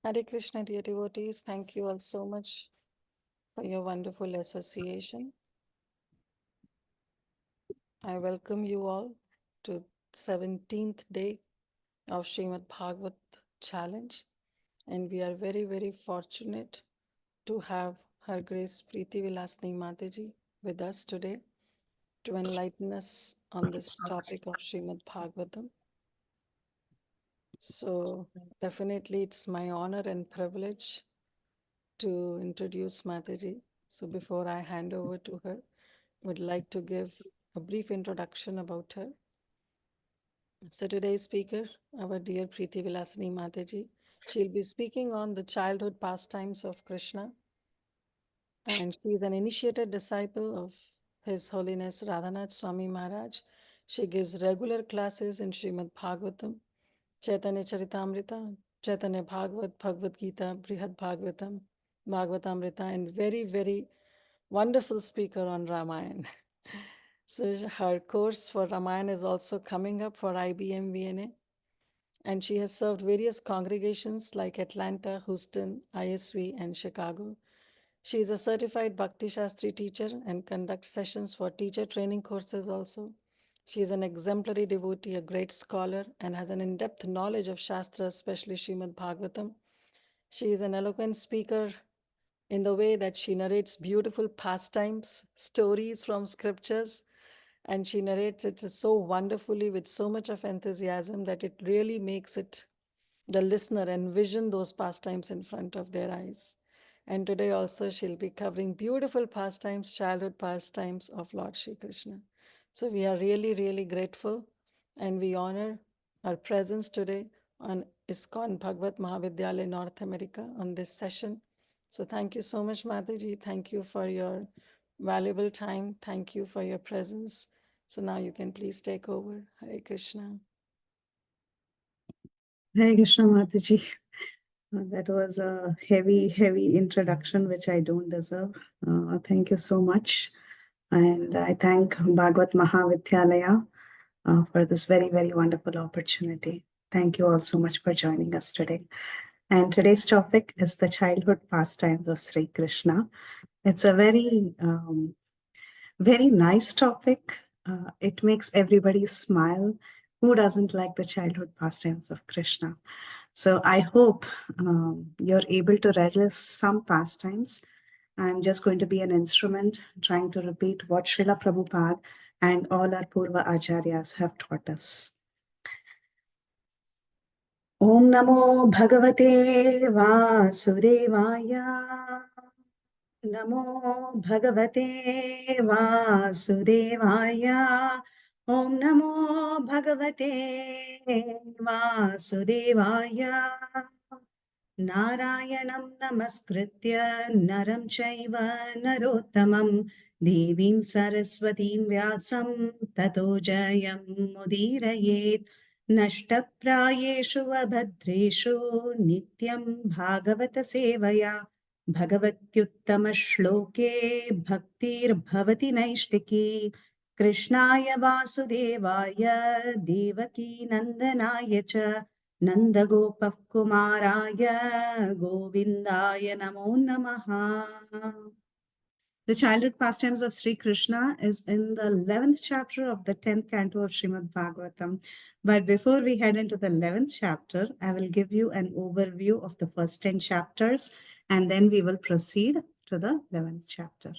Hare Krishna, dear devotees. Thank you all so much for your wonderful association. I welcome you all to 17th day of Srimad Bhagavat Challenge. And we are very, very fortunate to have Her Grace Preethi Vilasini Mataji with us today to enlighten us on this topic of Srimad Bhagavatam. So definitely it's my honor and privilege to introduce Mataji. So before I hand over to her, would like to give a brief introduction about her. So today's speaker, our dear Preethi Vilasini Mataji, she'll be speaking on the childhood pastimes of Krishna, and she is an initiated disciple of His Holiness Radhanath Swami Maharaj. She gives regular classes in Srimad Bhagavatam, Chaitanya Charitamrita, Chaitanya Bhagavat, Bhagavad Gita, Brihad Bhagavatam, Bhagavatamrita, and very, very wonderful speaker on Ramayana. So her course for Ramayana is also coming up for IBM VNA. And she has served various congregations like Atlanta, Houston, ISV, and Chicago. She is a certified Bhakti Shastri teacher and conducts sessions for teacher training courses also. She is an exemplary devotee, a great scholar, and has an in-depth knowledge of Shastra, especially Srimad Bhagavatam. She is an eloquent speaker in the way that she narrates beautiful pastimes, stories from scriptures, and she narrates it so wonderfully with so much of enthusiasm that it really makes it the listener envision those pastimes in front of their eyes. And today also she'll be covering beautiful pastimes, childhood pastimes of Lord Shri Krishna. So we are really, really grateful and we honor our presence today on ISKCON Bhagavat Mahavidyalaya North America on this session. So thank you so much, Mataji. Thank you for your valuable time. Thank you for your presence. So now you can please take over. Hare Krishna. Hare Krishna Mataji. That was a heavy introduction, which I don't deserve. Thank you so much. And I thank Bhagavat Mahavidyalaya for this very wonderful opportunity. Thank you all so much for joining us today. And today's topic is the childhood pastimes of Sri Krishna. It's a very nice topic. It makes everybody smile. Who doesn't like the childhood pastimes of Krishna? So I hope you're able to relish some pastimes. I'm just going to be an instrument trying to repeat what Srila Prabhupada and all our Purva Acharyas have taught us. Om Namo Bhagavate Vasudevaya. Namo Bhagavate Vasudevaya. Om Namo Bhagavate Vasudevaya. Narayanam Namaskritya Naram Chaiva Narottamam Devim Saraswatim Vyasam Tato Jayam Mudirayet Nashtaprayeshu Abhadreshu Nityam Bhagavata Sevaya Bhagavatyuttama-shloke bhaktir-bhavati naishtiki Krishnaya Vasudevaya Devaki Nandanaya cha Nandagopakumaraya Govindaya Namo Namaha. The childhood pastimes of Sri Krishna is in the 11th chapter of the 10th canto of Srimad Bhagavatam. But before we head into the 11th chapter, I will give you an overview of the first 10 chapters and then we will proceed to the 11th chapter.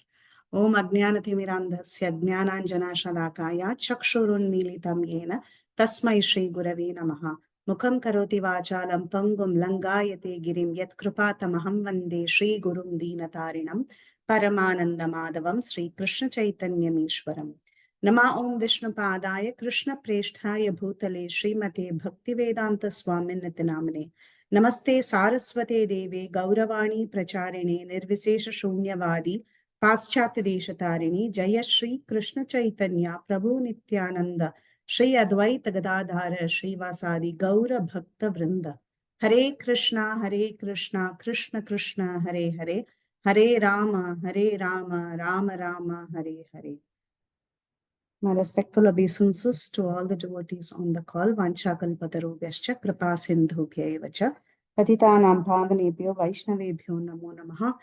Om Ajnanathimirantasya Jnananjanashalakaya Chakshurunmilitam Yena Tasmai Shri Gurave Namaha Mukham Karoti Vachalam Pangum Langayate Girim Yat Kripatamaham Vande Shri Gurum Dinatarinam Paramananda Madhavam Sri Krishna Chaitanyamishwaram. Nama Om Vishnu Padaya Krishna Preshthaya Bhutale Srimate Bhaktivedanta Swamin Nitinamane. Namaste Saraswate Deve Gauravani Pracharine Nirvisesha Shunyavadi Paschatya Deshatarine Jaya Shri Krishna Chaitanya Prabhu Nityananda Shri Advaita Gadadhara Shri Vasadi Gaura Bhakta Vrinda. Hare Krishna, Krishna Krishna, Hare Hare, Hare Rama, Rama Rama, Hare Hare. My respectful obeisances to all the devotees on the call. Vanchakalpatarubhyascha kripa sindhubhyeva cha Patitanam Pavanebhyo Vaishnavebhyo Namo Namaha.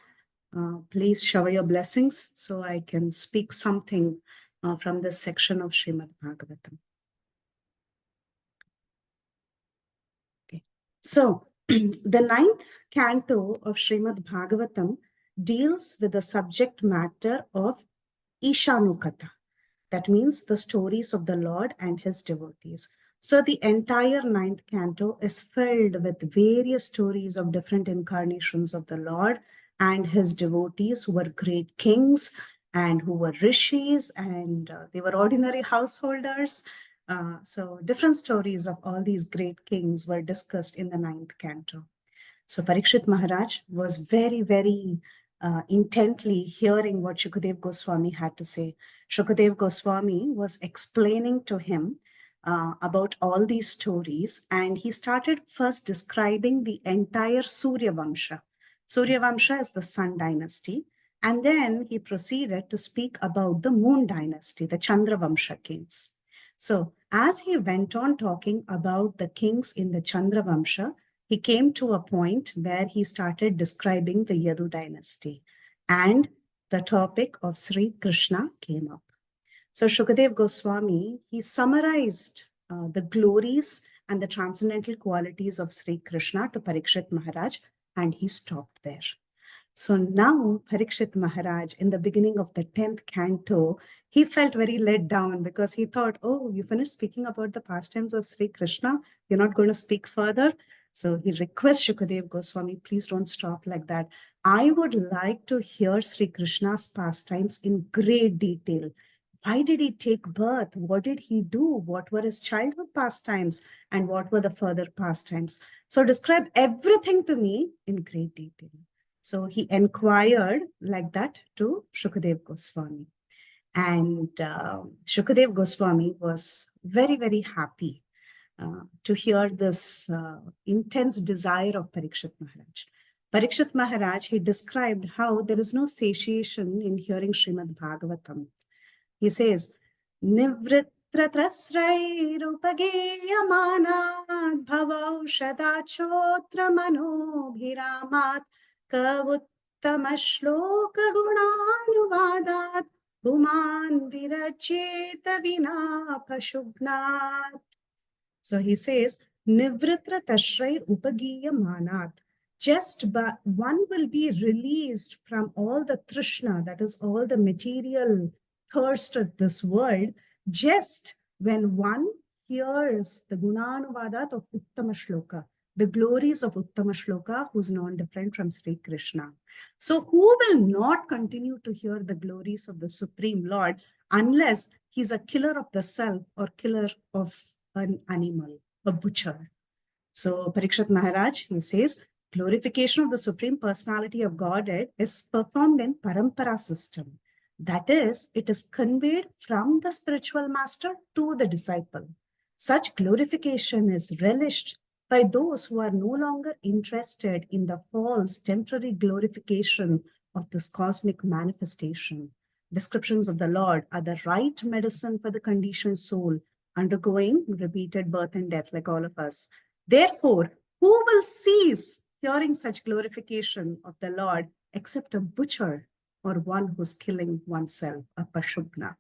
Please shower your blessings so I can speak something from this section of Srimad Bhagavatam. Okay. So, the ninth canto of Srimad Bhagavatam deals with the subject matter of Ishanukata. That means the stories of the Lord and his devotees. So the entire ninth canto is filled with various stories of different incarnations of the Lord and his devotees who were great kings and who were rishis and they were ordinary householders. So different stories of all these great kings were discussed in the ninth canto. So Parikshit Maharaj was very, very intently hearing what Shukadev Goswami had to say. Shukadev Goswami was explaining to him about all these stories, and he started first describing the entire Surya Vamsha. Surya Vamsha is the sun dynasty, and then he proceeded to speak about the moon dynasty, the Chandra Vamsha kings. So, as he went on talking about the kings in the Chandra Vamsha, he came to a point where he started describing the Yadu dynasty, and the topic of Sri Krishna came up. So Shukadev Goswami, he summarized the glories and the transcendental qualities of Sri Krishna to Parikshit Maharaj, and he stopped there. So now Parikshit Maharaj, in the beginning of the 10th canto, he felt very let down because he thought, oh, you finished speaking about the pastimes of Sri Krishna, you're not going to speak further. So he requests Shukadev Goswami, please don't stop like that. I would like to hear Sri Krishna's pastimes in great detail. Why did he take birth? What did he do? What were his childhood pastimes? And what were the further pastimes? So describe everything to me in great detail. So he inquired like that to Shukadev Goswami. And Shukadev Goswami was very, very happy to hear this intense desire of Parikshit Maharaj. Parikshit Maharaj, he described how there is no satiation in hearing Srimad Bhagavatam. He says, Nivritratrasrairupageyamanaat bhavaushadachotra manobhiramat kavuttama-shloka-gunanuvadat bhuman viracheta vinapashubhnat. So he says, Nivritra Tashrair Upagiya Manat. Just one will be released from all the Trishna, that is all the material thirst of this world, just when one hears the Gunanuvadat of Uttama Shloka, the glories of Uttama Shloka, who's non-different from Sri Krishna. So who will not continue to hear the glories of the Supreme Lord unless he's a killer of the self or killer of an animal, a butcher? So Parikshit Maharaj, he says, glorification of the Supreme Personality of Godhead is performed in Parampara system. That is, it is conveyed from the spiritual master to the disciple. Such glorification is relished by those who are no longer interested in the false temporary glorification of this cosmic manifestation. Descriptions of the Lord are the right medicine for the conditioned soul undergoing repeated birth and death like all of us. Therefore, who will cease hearing such glorification of the Lord except a butcher or one who's killing oneself, a Pashubnath?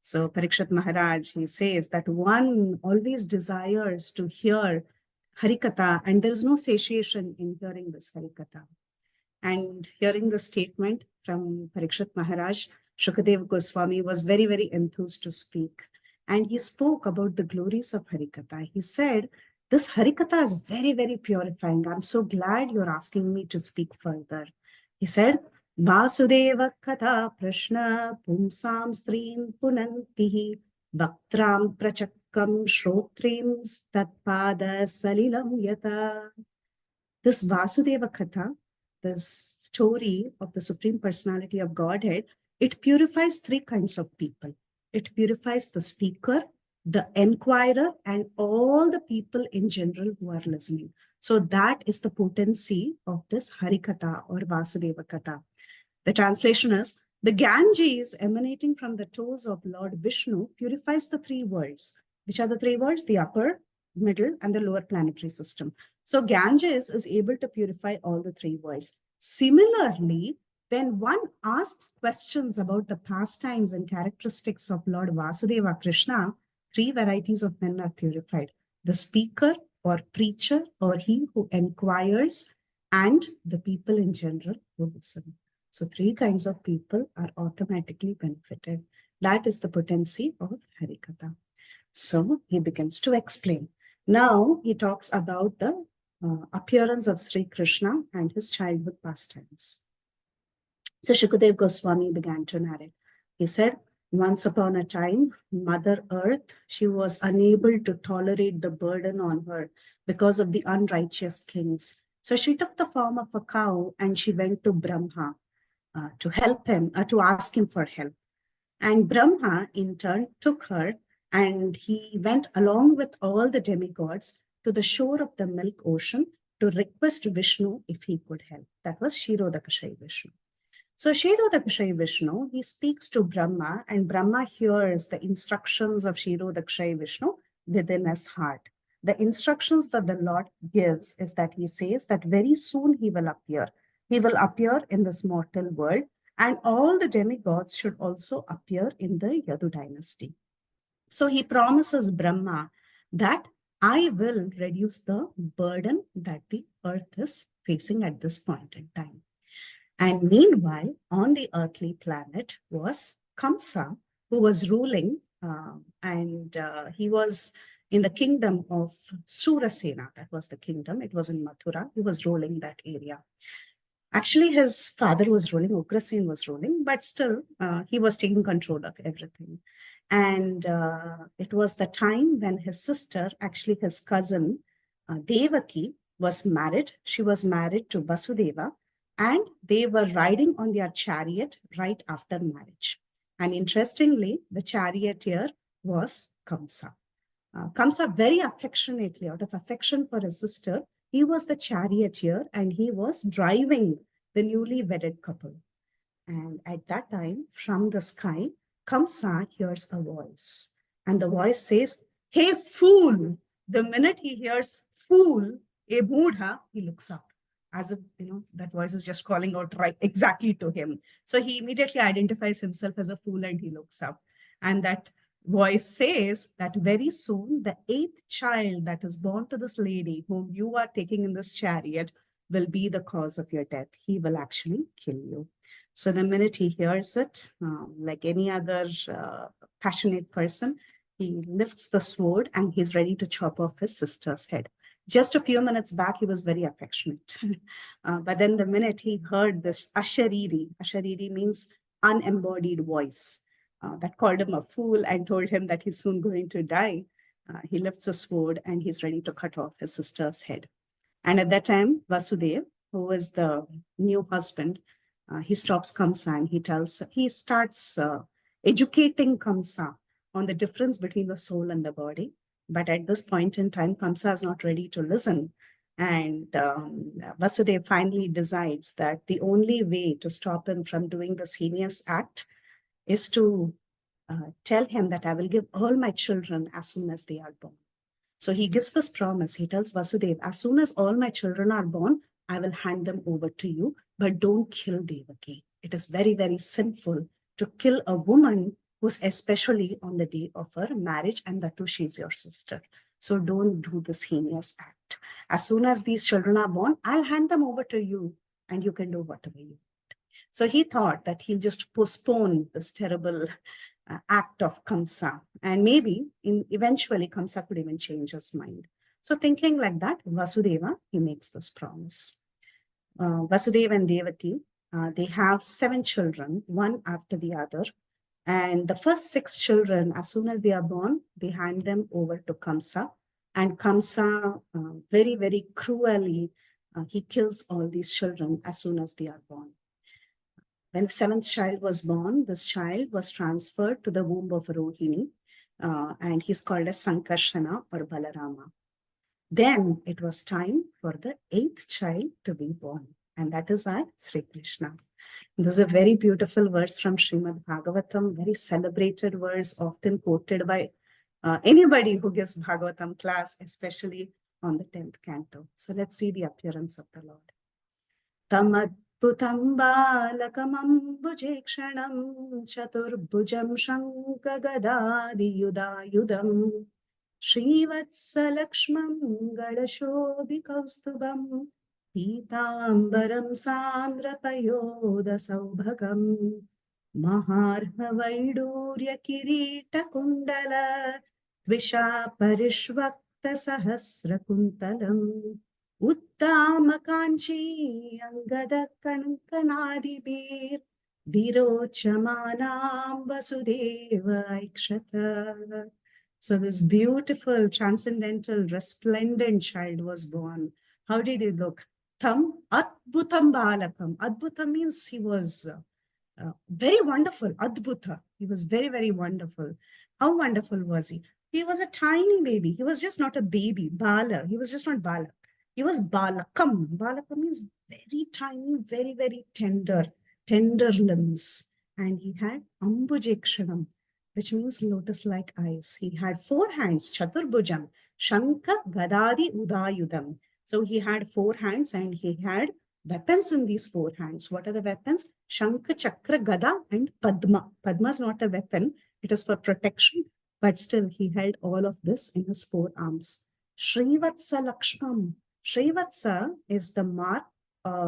So Parikshit Maharaj, he says that one always desires to hear Harikatha, and there is no satiation in hearing this Harikatha. And hearing the statement from Parikshit Maharaj, Shukadev Goswami was very, very enthused to speak. And he spoke about the glories of Harikatha. He said, this Harikatha is very, very purifying. I'm so glad you're asking me to speak further. He said, Vasudeva Katha Prashna Pumsam Strim Punantihi Bhaktram Prachakkam Shrotrim Statpada Salilam Yata. This Vasudeva Katha, the story of the Supreme Personality of Godhead, it purifies three kinds of people. It purifies the speaker, the enquirer, and all the people in general who are listening. So that is the potency of this Harikatha or Vasudeva Katha. The translation is, the Ganges emanating from the toes of Lord Vishnu purifies the three worlds. Which are the three worlds? The upper, middle, and the lower planetary system. So Ganges is able to purify all the three worlds. Similarly, when one asks questions about the pastimes and characteristics of Lord Vasudeva Krishna, three varieties of men are purified: the speaker or preacher, or he who inquires, and the people in general who listen. So, three kinds of people are automatically benefited. That is the potency of Harikatha. So, he begins to explain. Now, he talks about the appearance of Sri Krishna and his childhood pastimes. So Shukadev Goswami began to narrate. He said, once upon a time, Mother Earth, she was unable to tolerate the burden on her because of the unrighteous kings. So she took the form of a cow and she went to Brahma to help him, to ask him for help. And Brahma, in turn, took her and he went along with all the demigods to the shore of the milk ocean to request Vishnu if he could help. That was Shirodakashayi Vishnu. So Shirodakashayi Vishnu, he speaks to Brahma, and Brahma hears the instructions of Shirodakashayi Vishnu within his heart. The instructions that the Lord gives is that he says that very soon he will appear. He will appear in this mortal world, and all the demigods should also appear in the Yadu dynasty. So he promises Brahma that I will reduce the burden that the earth is facing at this point in time. And meanwhile, on the earthly planet was Kamsa, who was ruling, and he was in the kingdom of Surasena. That was the kingdom. It was in Mathura. He was ruling that area. Actually, his father was ruling, Ugrasen was ruling, but still, he was taking control of everything. And it was the time when his sister, actually his cousin, Devaki, was married. She was married to Vasudeva, and they were riding on their chariot right after marriage. And interestingly, the charioteer was Kamsa. Kamsa very affectionately, out of affection for his sister, he was the charioteer and he was driving the newly wedded couple. And at that time, from the sky, Kamsa hears a voice. And the voice says, Hey, fool! The minute he hears fool, a mudha, he looks up. As if, that voice is just calling out right exactly to him. So he immediately identifies himself as a fool and he looks up. And that voice says that very soon the eighth child that is born to this lady whom you are taking in this chariot will be the cause of your death. He will actually kill you. So the minute he hears it, like any other passionate person, he lifts the sword and he's ready to chop off his sister's head. Just a few minutes back, he was very affectionate. But then the minute he heard this Ashariri means unembodied voice, that called him a fool and told him that he's soon going to die, he lifts a sword and he's ready to cut off his sister's head. And at that time, Vasudev, who was the new husband, he stops Kamsa and he starts educating Kamsa on the difference between the soul and the body. But at this point in time, Kamsa is not ready to listen. And Vasudev finally decides that the only way to stop him from doing this heinous act is to tell him that I will give all my children as soon as they are born. So he gives this promise. He tells Vasudev, as soon as all my children are born, I will hand them over to you, but don't kill Devaki. It is very, very sinful to kill a woman who's especially on the day of her marriage, and that too, she's your sister. So don't do this heinous act. As soon as these children are born, I'll hand them over to you, and you can do whatever you want. So he thought that he'll just postpone this terrible act of Kamsa. And maybe eventually Kamsa could even change his mind. So thinking like that, Vasudeva, he makes this promise. Vasudeva and Devaki, they have 7 children, one after the other. And the first 6 children, as soon as they are born, they hand them over to Kamsa. And Kamsa, very, very cruelly, he kills all these children as soon as they are born. When the 7th child was born, this child was transferred to the womb of Rohini, and he's called as Sankarshana or Balarama. Then it was time for the 8th child to be born, and that is our Sri Krishna. This is a very beautiful verse from Srimad Bhagavatam, very celebrated verse, often quoted by anybody who gives Bhagavatam class, especially on the 10th canto. So let's see the appearance of the Lord. तमद्भुतं बालकमम्बुजेक्षणं चतुर्भुजं शङ्खगदादियुधायुधं श्रीवत्सलक्ष्मं गणशोभिकौस्तुभं पीताम्बरं सान्द्रपयोदसौभगं महार्हवैडूर्यकिरीटकुण्डल द्विषापरिष्वक्तसहस्रकुन्तलम् उत्तामकाञ्ची अङ्गदकङ्कणादिभिर् विरोचमानां Vasudev ऐक्षत. So this beautiful, transcendental, resplendent child was born. How did he look? Tam Adbhutam Balakam. Adbhutam means he was very wonderful. Adbhuta. He was very, very wonderful. How wonderful was he? He was a tiny baby. He was just not a baby. Bala. He was just not Bala. He was Balakam. Balakam means very tiny, very, very tender limbs. And he had Ambujekshanam, which means lotus-like eyes. He had 4 hands, Chaturbhujam, Shankha, Gadadi, Udayudam. So he had 4 hands and he had weapons in these 4 hands. What are the weapons? Shankha, Chakra, Gada, and Padma. Padma is not a weapon. It is for protection. But still, he held all of this in his 4 arms. Srivatsa Lakshmam. Srivatsa is the mark,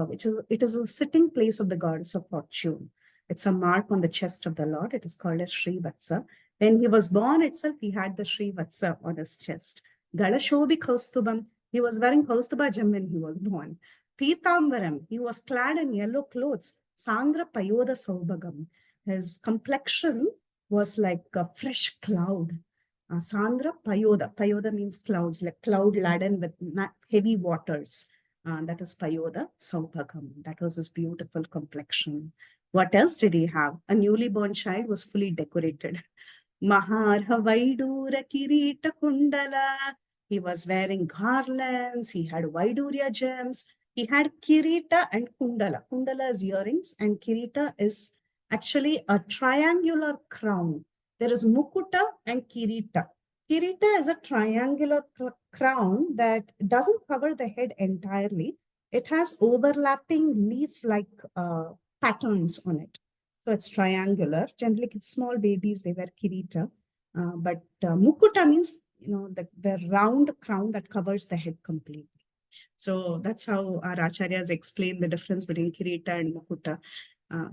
it is a sitting place of the goddess of fortune. It's a mark on the chest of the Lord. It is called as Srivatsa. When he was born itself, he had the Srivatsa on his chest. Galashobi Kaustubam. He was wearing Kaustuba gem when he was born. Pitambaram. He was clad in yellow clothes. Sangra Payoda Saubhagam. His complexion was like a fresh cloud. Sandra Payoda. Payoda means clouds, like cloud laden with heavy waters. That is Payoda Saubhagam. That was his beautiful complexion. What else did he have? A newly born child was fully decorated. Maharha Vaidura Kirita Kundala. He was wearing garlands. He had Vaidurya gems. He had Kirita and Kundala. Kundala is earrings and Kirita is actually a triangular crown. There is Mukuta and Kirita. Kirita is a triangular crown that doesn't cover the head entirely. It has overlapping leaf-like patterns on it. So it's triangular. Generally, small babies, they wear kirita. But mukuta means, the round crown that covers the head completely. So that's how our acharyas explain the difference between kirita and mukuta.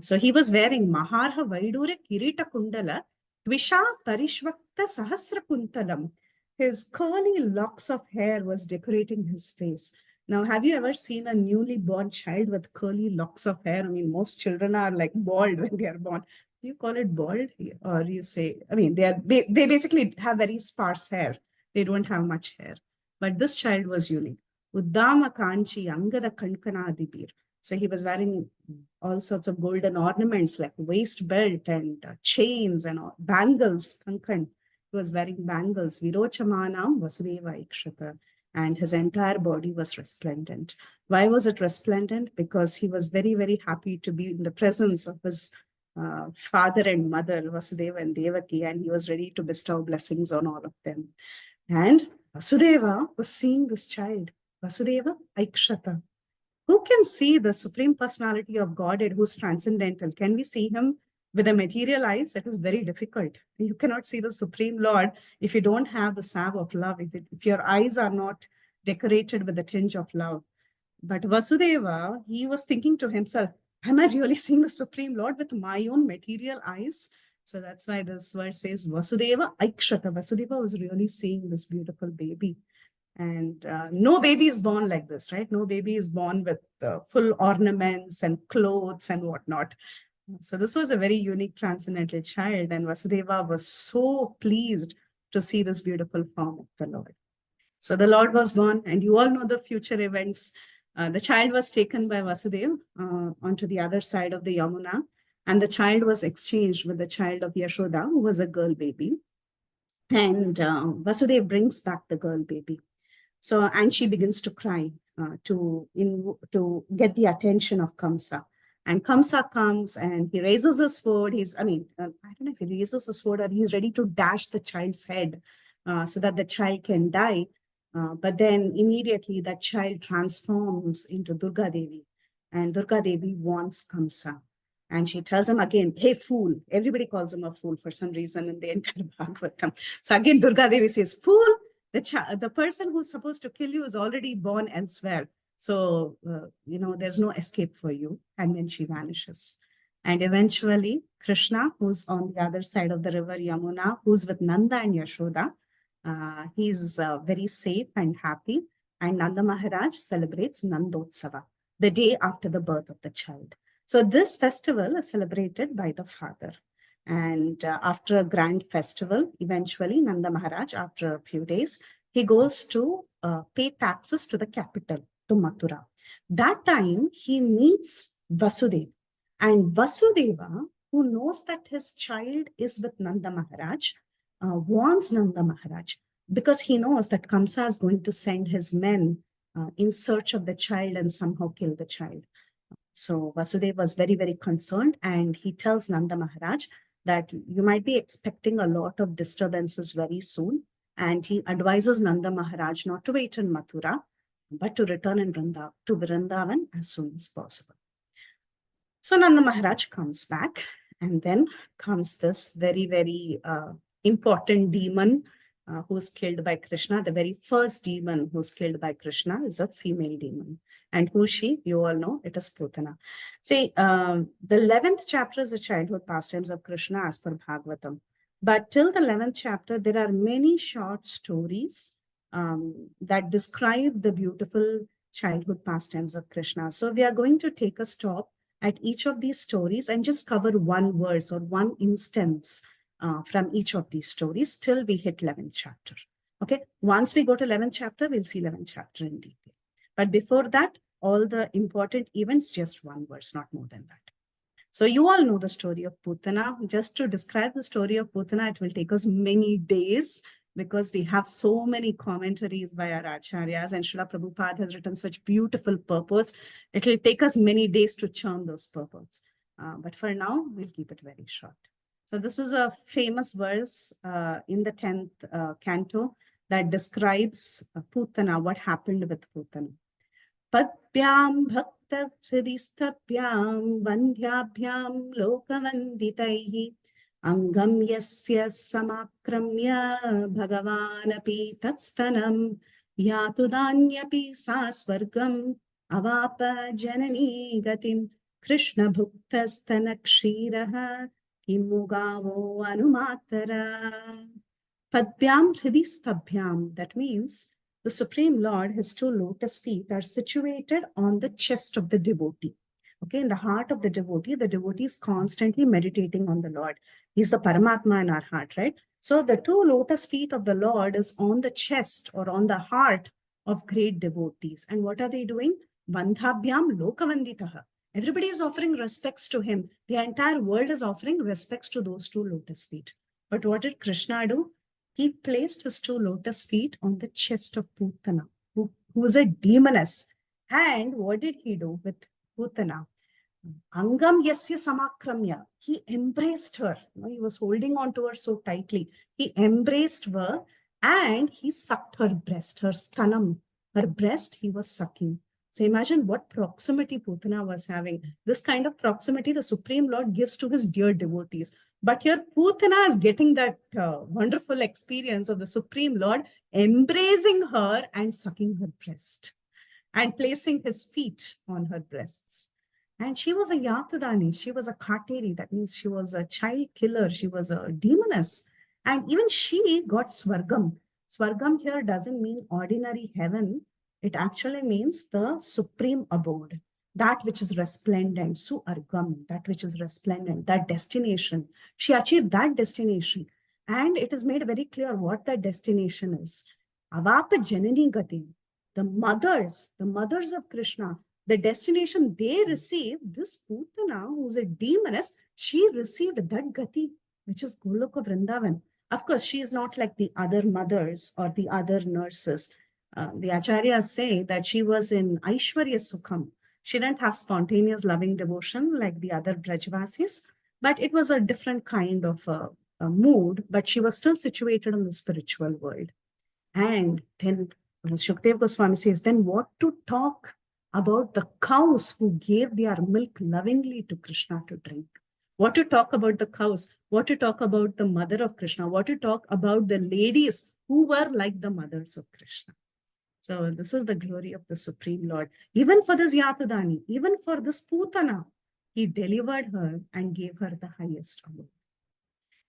So he was wearing Maharha Vaidura Kirita Kundala, Tvisha Parishvakta Sahasra Kuntalam. His curly locks of hair was decorating his face. Now, have you ever seen a newly born child with curly locks of hair? I mean, most children are like bald when they are born. Do you call it bald? Or you say, I mean, they basically have very sparse hair. They don't have much hair. But this child was unique. Uddama Kanchi Angada Kankanadibir. So he was wearing all sorts of golden ornaments like waist belt and chains and bangles, kankan. He was wearing bangles. Virochamanam Vasudeva Ikshata. And his entire body was resplendent. Why was it resplendent? Because he was very, very happy to be in the presence of his father and mother, Vasudeva and Devaki, and he was ready to bestow blessings on all of them. And Vasudeva was seeing this child. Vasudeva Aikshata. Who can see the Supreme Personality of Godhead who's transcendental? Can we see him with the material eyes? That is very difficult. You cannot see the Supreme Lord if you don't have the salve of love, if your eyes are not decorated with the tinge of love. But Vasudeva, he was thinking to himself, am I really seeing the Supreme Lord with my own material eyes? So that's why this verse says, Vasudeva Aikshata. Vasudeva was really seeing this beautiful baby. And no baby is born like this, right? No baby is born with full ornaments and clothes and whatnot. So this was a very unique transcendental child, and Vasudeva was so pleased to see this beautiful form of the Lord. So the Lord was born, and you all know the future events. The child was taken by Vasudeva onto the other side of the Yamuna, and the child was exchanged with the child of Yashoda, who was a girl baby. And Vasudeva brings back the girl baby. So, and she begins to cry to get the attention of Kamsa. And Kamsa comes and he raises his sword. I don't know if he raises his sword or he's ready to dash the child's head. so that the child can die. But then immediately that child transforms into Durga Devi, and Durga Devi wants Kamsa. And she tells him again, hey, fool. Everybody calls him a fool for some reason in the entire Bhagavatam. So again, Durga Devi says, fool, the person who's supposed to kill you is already born elsewhere. So, there's no escape for you. And then she vanishes. And eventually, Krishna, who's on the other side of the river Yamuna, who's with Nanda and Yashoda, he's very safe and happy. And Nanda Maharaj celebrates Nandotsava, the day after the birth of the child. So this festival is celebrated by the father. And after a grand festival, eventually Nanda Maharaj, after a few days, he goes to pay taxes to the capital, to Mathura. That time he meets Vasudeva. And Vasudeva, who knows that his child is with Nanda Maharaj, warns Nanda Maharaj because he knows that Kamsa is going to send his men in search of the child and somehow kill the child. So Vasudeva was very, very concerned, and he tells Nanda Maharaj that you might be expecting a lot of disturbances very soon. And he advises Nanda Maharaj not to wait in Mathura, but to return to Vrindavan as soon as possible. So Nanda Maharaj comes back, and then comes this very, very important demon who's killed by Krishna. The very first demon who's killed by Krishna is a female demon. And who's she? You all know it is Putana. See, the 11th chapter is the childhood pastimes of Krishna as per Bhagavatam. But till the 11th chapter, there are many short stories that describe the beautiful childhood pastimes of Krishna. So we are going to take a stop at each of these stories and just cover one verse or one instance from each of these stories till we hit 11th chapter. Okay, once we go to 11th chapter, we'll see 11th chapter in detail. But before that, all the important events, just one verse, not more than that. So you all know the story of Putana. Just to describe the story of Putana, it will take us many days because we have so many commentaries by our acharyas, and Srila Prabhupada has written such beautiful purports. It will take us many days to churn those purports. But for now, we'll keep it very short. So this is a famous verse in the 10th canto that describes Putana, what happened with Putana. Padbyam bhakta hridisthabhyam vandhyabhyam lokavanditaihi angam yasya samakramya bhagavanapi tatstanam yatudanyapi sa swargam avapa janani gatim Krishna bhuktastana kshiraha kimugavo anumatara. Padbyam hridisthabhyam, that means the Supreme Lord, his two lotus feet are situated on the chest of the devotee. Okay, in the heart of the devotee is constantly meditating on the Lord. He's the Paramatma in our heart, right? So the two lotus feet of the Lord is on the chest or on the heart of great devotees. And what are they doing? Vandhabhyam lokavanditaha. Everybody is offering respects to him. The entire world is offering respects to those two lotus feet. But what did Krishna do? He placed his two lotus feet on the chest of Putana, who was a demoness. And what did he do with Putana? Angam yasya samakramya. He embraced her. He was holding on to her so tightly. He embraced her and he sucked her breast, her sthanam. Her breast he was sucking. So imagine what proximity Putana was having. This kind of proximity the Supreme Lord gives to his dear devotees. But here Putana is getting that wonderful experience of the Supreme Lord embracing her and sucking her breast and placing his feet on her breasts. And she was a Yatudani. She was a Kateri. That means she was a child killer. She was a demoness. And even she got Swargam. Swargam here doesn't mean ordinary heaven. It actually means the supreme abode, that which is resplendent, Suargam, that which is resplendent, that destination. She achieved that destination. And it is made very clear what that destination is. Avapa Janani Gati, the mothers of Krishna, the destination they received, this Putana, who's a demoness, she received that Gati, which is Goloka Vrindavan. Of course, she is not like the other mothers or the other nurses. The acharyas say that she was in Aishwarya Sukham. She didn't have spontaneous loving devotion like the other Brajvasis, but it was a different kind of mood, but she was still situated in the spiritual world. And then Shukdev Goswami says, then what to talk about the cows who gave their milk lovingly to Krishna to drink? What to talk about the cows? What to talk about the mother of Krishna? What to talk about the ladies who were like the mothers of Krishna? So this is the glory of the Supreme Lord. Even for this Yatadani, even for this Putana, he delivered her and gave her the highest honor.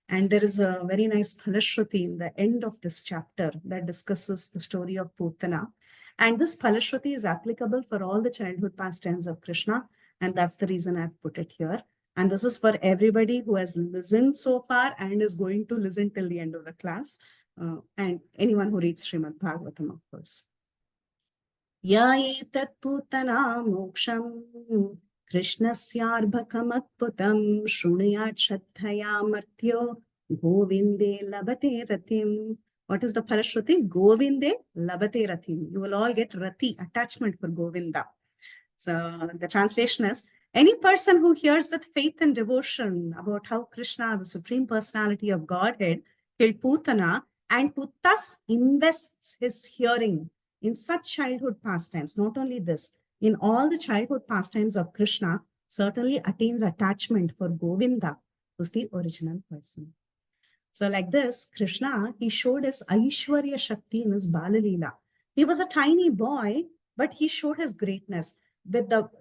And there is a very nice Phalashruti in the end of this chapter that discusses the story of Putana. And this Phalashruti is applicable for all the childhood pastimes of Krishna. And that's the reason I've put it here. And this is for everybody who has listened so far and is going to listen till the end of the class. And anyone who reads Srimad Bhagavatam, of course. Ya etat putana moksham Krishnasyaarbhakamotputam Shrunuyat Shraddhaya Martyo Govinde Labate Ratim. What is the Parashruti? Govinde Labate Ratim. You will all get Rati, attachment for Govinda. So the translation is, any person who hears with faith and devotion about how Krishna, the Supreme Personality of Godhead, killed Putana, and who thus invests his hearing in such childhood pastimes, not only this, in all the childhood pastimes of Krishna, certainly attains attachment for Govinda, who's the original person. So like this, Krishna, he showed his Aishwarya Shakti in his Balalila. He was a tiny boy, but he showed his greatness.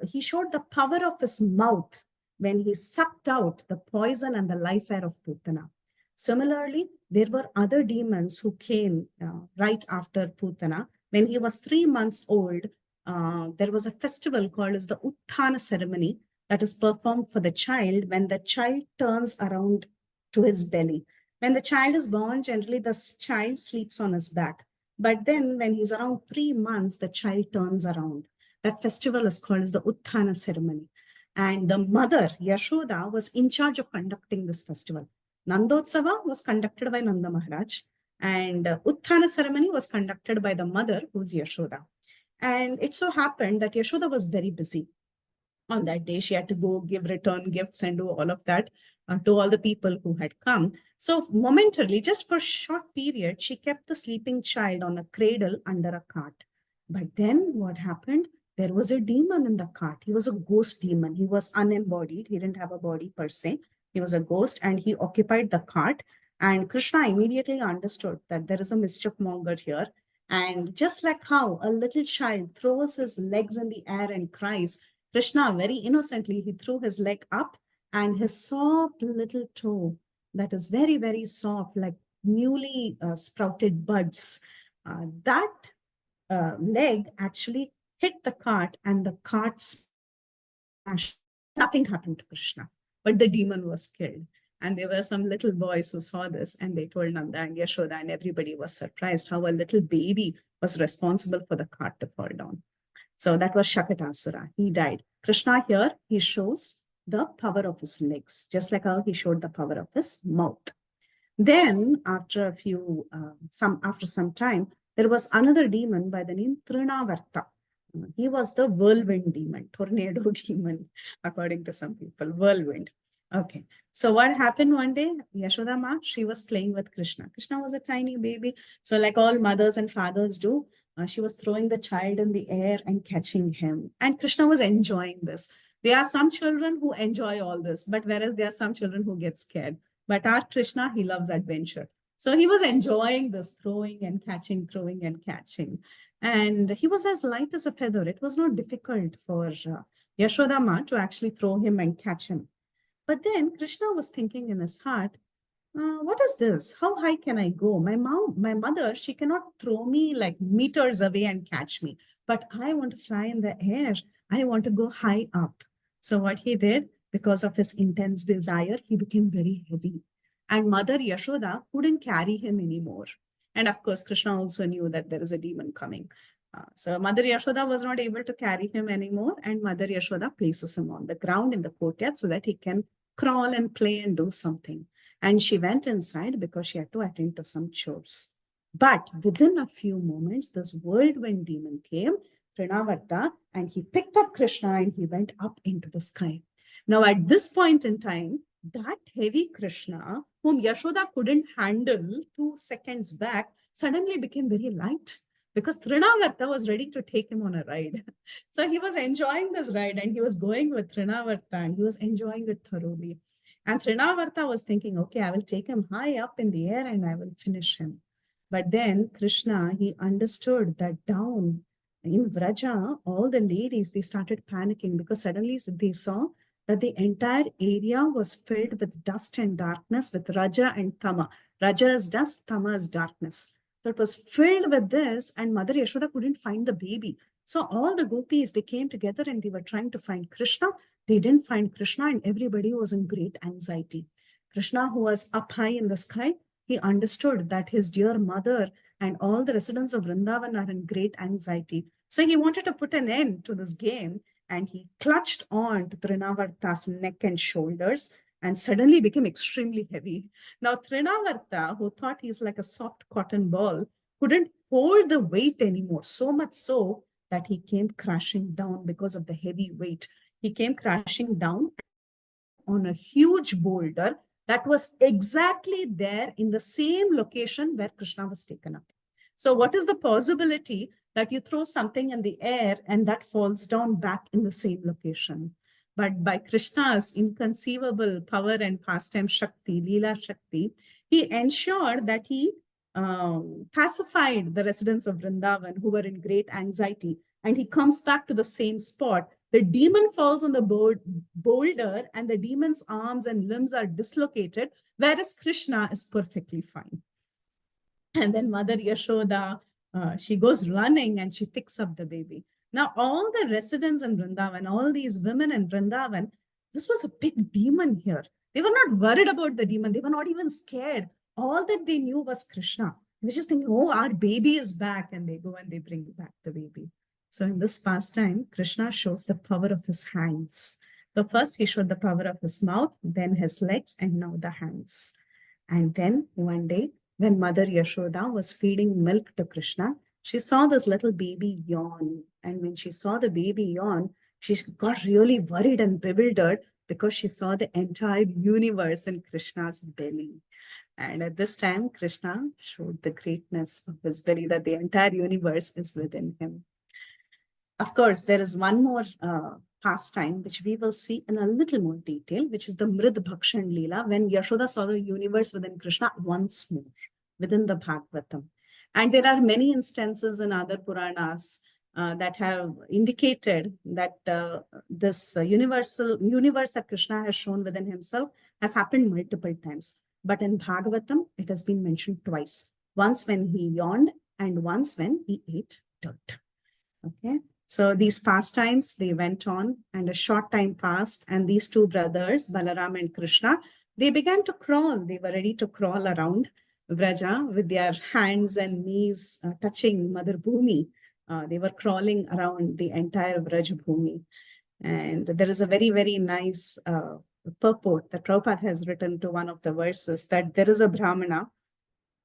He showed the power of his mouth when he sucked out the poison and the life air of Putana. Similarly, there were other demons who came right after Putana. When he was 3 months old, there was a festival called as the Utthana ceremony that is performed for the child when the child turns around to his belly. When the child is born, generally the child sleeps on his back. But then when he's around 3 months, the child turns around. That festival is called as the Utthana ceremony. And the mother, Yashoda, was in charge of conducting this festival. Nandotsava was conducted by Nanda Maharaj, and Utthana ceremony was conducted by the mother, who's Yashoda. And it so happened that Yashoda was very busy. On that day, she had to go give return gifts and do all of that to all the people who had come. So momentarily, just for a short period, she kept the sleeping child on a cradle under a cart. But then what happened? There was a demon in the cart. He was a ghost demon. He was unembodied. He didn't have a body per se. He was a ghost and he occupied the cart. And Krishna immediately understood that there is a mischief monger here. And just like how a little child throws his legs in the air and cries, Krishna, very innocently, he threw his leg up and his soft little toe, that is very, very soft, like newly sprouted buds, that leg actually hit the cart and the cart smashed. Nothing happened to Krishna, but the demon was killed. And there were some little boys who saw this and they told Nanda and Yashoda, and everybody was surprised how a little baby was responsible for the cart to fall down. So that was Shakatasura. He died. Krishna here, he shows the power of his legs, just like how he showed the power of his mouth. Then, after some time, there was another demon by the name Trinavarta. He was the whirlwind demon, tornado demon, according to some people, whirlwind. Okay. So what happened one day? Yashoda Ma, she was playing with Krishna. Krishna was a tiny baby. So like all mothers and fathers do, she was throwing the child in the air and catching him. And Krishna was enjoying this. There are some children who enjoy all this, but whereas there are some children who get scared. But our Krishna, he loves adventure. So he was enjoying this throwing and catching, throwing and catching. And he was as light as a feather. It was not difficult for Yashoda Ma to actually throw him and catch him. But then Krishna was thinking in his heart, what is this? How high can I go? My mother, she cannot throw me like meters away and catch me. But I want to fly in the air. I want to go high up. So what he did, because of his intense desire, he became very heavy. And Mother Yashoda couldn't carry him anymore. And of course, Krishna also knew that there is a demon coming. So Mother Yashoda was not able to carry him anymore. And Mother Yashoda places him on the ground in the courtyard so that he can crawl and play and do something. And she went inside because she had to attend to some chores. But within a few moments, this whirlwind demon came, Trinavarta, and he picked up Krishna and he went up into the sky. Now, at this point in time, that heavy Krishna, whom Yashoda couldn't handle 2 seconds back, suddenly became very light because Trinavarta was ready to take him on a ride. So he was enjoying this ride and he was going with Trinavarta and he was enjoying it thoroughly. And Trinavarta was thinking, okay, I will take him high up in the air and I will finish him. But then Krishna, he understood that down in Vraja, all the ladies, they started panicking because suddenly they saw that the entire area was filled with dust and darkness, with Raja and Tama. Raja is dust, Tama is darkness. So it was filled with this, and Mother Yashoda couldn't find the baby. So all the gopis, they came together and they were trying to find Krishna. They didn't find Krishna, and everybody was in great anxiety. Krishna, who was up high in the sky, he understood that his dear mother and all the residents of Vrindavan are in great anxiety. So he wanted to put an end to this game and he clutched on to Trinavarta's neck and shoulders and suddenly became extremely heavy. Now, Trinavarta, who thought he's like a soft cotton ball, couldn't hold the weight anymore, so much so that he came crashing down because of the heavy weight. He came crashing down on a huge boulder that was exactly there in the same location where Krishna was taken up. So, what is the possibility that you throw something in the air and that falls down back in the same location? But by Krishna's inconceivable power and pastime Shakti, Leela Shakti, he ensured that he pacified the residents of Vrindavan who were in great anxiety. And he comes back to the same spot. The demon falls on the boulder, and the demon's arms and limbs are dislocated, whereas Krishna is perfectly fine. And then Mother Yashoda, she goes running and she picks up the baby. Now, all the residents in Vrindavan, all these women in Vrindavan, this was a big demon here. They were not worried about the demon. They were not even scared. All that they knew was Krishna. They were just thinking, oh, our baby is back. And they go and they bring back the baby. So in this pastime, Krishna shows the power of his hands. So first he showed the power of his mouth, then his legs, and now the hands. And then one day, when Mother Yashoda was feeding milk to Krishna, she saw this little baby yawn. And when she saw the baby yawn, she got really worried and bewildered because she saw the entire universe in Krishna's belly. And at this time, Krishna showed the greatness of his belly, that the entire universe is within him. Of course, there is one more pastime which we will see in a little more detail, which is the Mrid Bhakshan Leela, when Yashoda saw the universe within Krishna once more, within the Bhagavatam. And there are many instances in other Puranas that have indicated that this universal universe that Krishna has shown within himself has happened multiple times. But in Bhagavatam, it has been mentioned twice. Once when he yawned and once when he ate dirt. Okay. So these pastimes, they went on, and a short time passed, and these two brothers, Balaram and Krishna, they began to crawl. They were ready to crawl around Vraja with their hands and knees touching Mother Bhumi. They were crawling around the entire Vraj Bhumi. And there is a very, very nice purport that Prabhupada has written to one of the verses, that there is a Brahmana,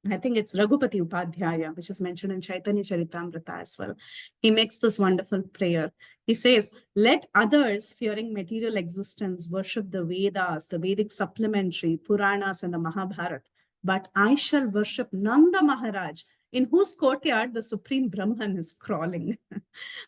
I think it's Raghupati Upadhyaya, which is mentioned in Chaitanya Charitamrita as well. He makes this wonderful prayer. He says, let others fearing material existence worship the Vedas, the Vedic supplementary, Puranas, and the Mahabharata. But I shall worship Nanda Maharaj, in whose courtyard the Supreme Brahman is crawling.